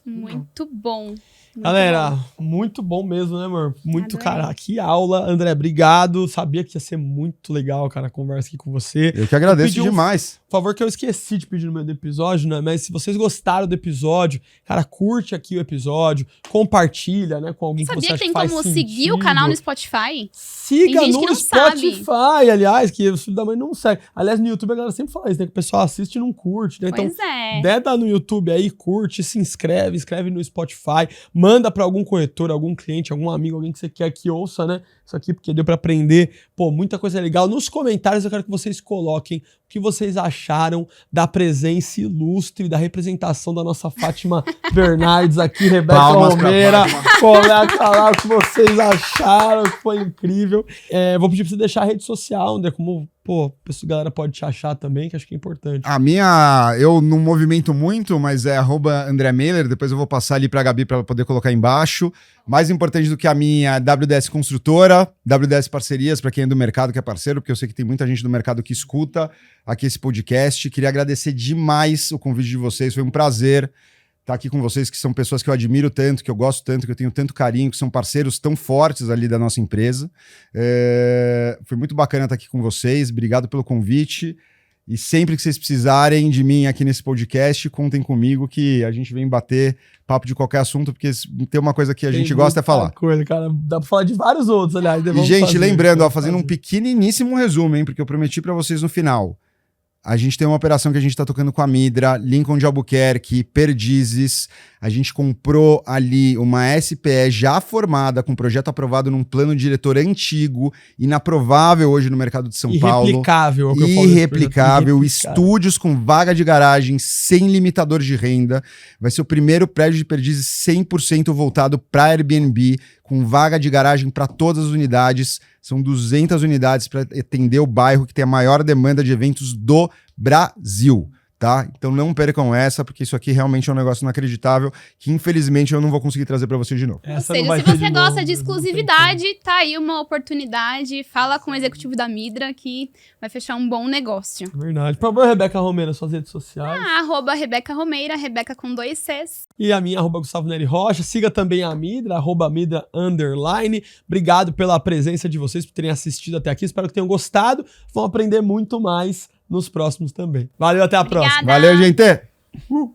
Muito bom. Muito Galera, bom. muito bom mesmo, né, amor? Muito, Adorei. cara, que aula. André, obrigado. Sabia que ia ser muito legal, cara, a conversa aqui com você. Eu que agradeço pedi um demais. Por favor, que eu esqueci de pedir no meio do episódio, né? Mas se vocês gostaram do episódio, cara, curte aqui o episódio, compartilha, né, com alguém que você Sabia que acha tem que faz como sentido. seguir o canal no Spotify? Siga Tem gente no que não Spotify, aliás, que o filho da mãe não segue. Aliás, no YouTube a galera sempre fala isso, né? Que o pessoal assiste e não curte, né? Então, Pois é. deda no YouTube aí, curte, se inscreve, escreve no Spotify, manda pra algum corretor, algum cliente, algum amigo, alguém que você quer que ouça, né? Isso aqui, porque deu pra aprender, pô, muita coisa legal. Nos comentários eu quero que vocês coloquem o que vocês acharam da presença ilustre, da representação da nossa Fátima Bernardes aqui, Rebeca Palmas pra Romeira. Fátima. Comenta lá o que vocês acharam, que foi incrível. Vou pedir pra você deixar a rede social, André, como, pô, a galera pode te achar também, que acho que é importante. A minha, eu não movimento muito, mas é @André Mailer, depois eu vou passar ali pra Gabi pra ela poder colocar embaixo. Mais importante do que a minha, WDS Construtora, WDS Parcerias, pra quem é do mercado, que é parceiro, porque eu sei que tem muita gente do mercado que escuta aqui esse podcast. Queria agradecer demais o convite de vocês, foi um prazer estar aqui com vocês, que são pessoas que eu admiro tanto, que eu gosto tanto, que eu tenho tanto carinho, que são parceiros tão fortes ali da nossa empresa. Foi muito bacana estar aqui com vocês, obrigado pelo convite. E sempre que vocês precisarem de mim aqui nesse podcast, contem comigo que a gente vem bater papo de qualquer assunto, porque tem uma coisa que a gente gosta é falar. Coisa, cara. Dá pra falar de vários outros, aliás. E, gente, lembrando, fazendo um pequeniníssimo resumo, hein, porque eu prometi pra vocês no final. A gente tem uma operação que a gente tá tocando com a Midra, Lincoln de Albuquerque, Perdizes. A gente comprou ali uma SPE já formada, com projeto aprovado num plano diretor antigo, inaprovável hoje no mercado de São Paulo. Irreplicável. É o que eu falo desse Irreplicável. projeto, Estúdios com vaga de garagem, sem limitador de renda. Vai ser o primeiro prédio de Perdizes 100% voltado para Airbnb, com vaga de garagem para todas as unidades. São 200 unidades para atender o bairro que tem a maior demanda de eventos do Brasil, tá? Então não percam essa, porque isso aqui realmente é um negócio inacreditável, que infelizmente eu não vou conseguir trazer para vocês de novo. Ou seja, se você gosta de exclusividade, tá aí uma oportunidade. Fala com o executivo da Midra que vai fechar um bom negócio. Verdade. Por favor, Rebeca Romeira, suas redes sociais. @Rebeca Romeira, Rebeca com 2 Cs. E a minha, Gustavo Neri Rocha. Siga também a Midra, @Midra_. Obrigado pela presença de vocês, por terem assistido até aqui. Espero que tenham gostado. Vão aprender muito mais nos próximos também. Valeu, até a próxima. Obrigada. Valeu, gente!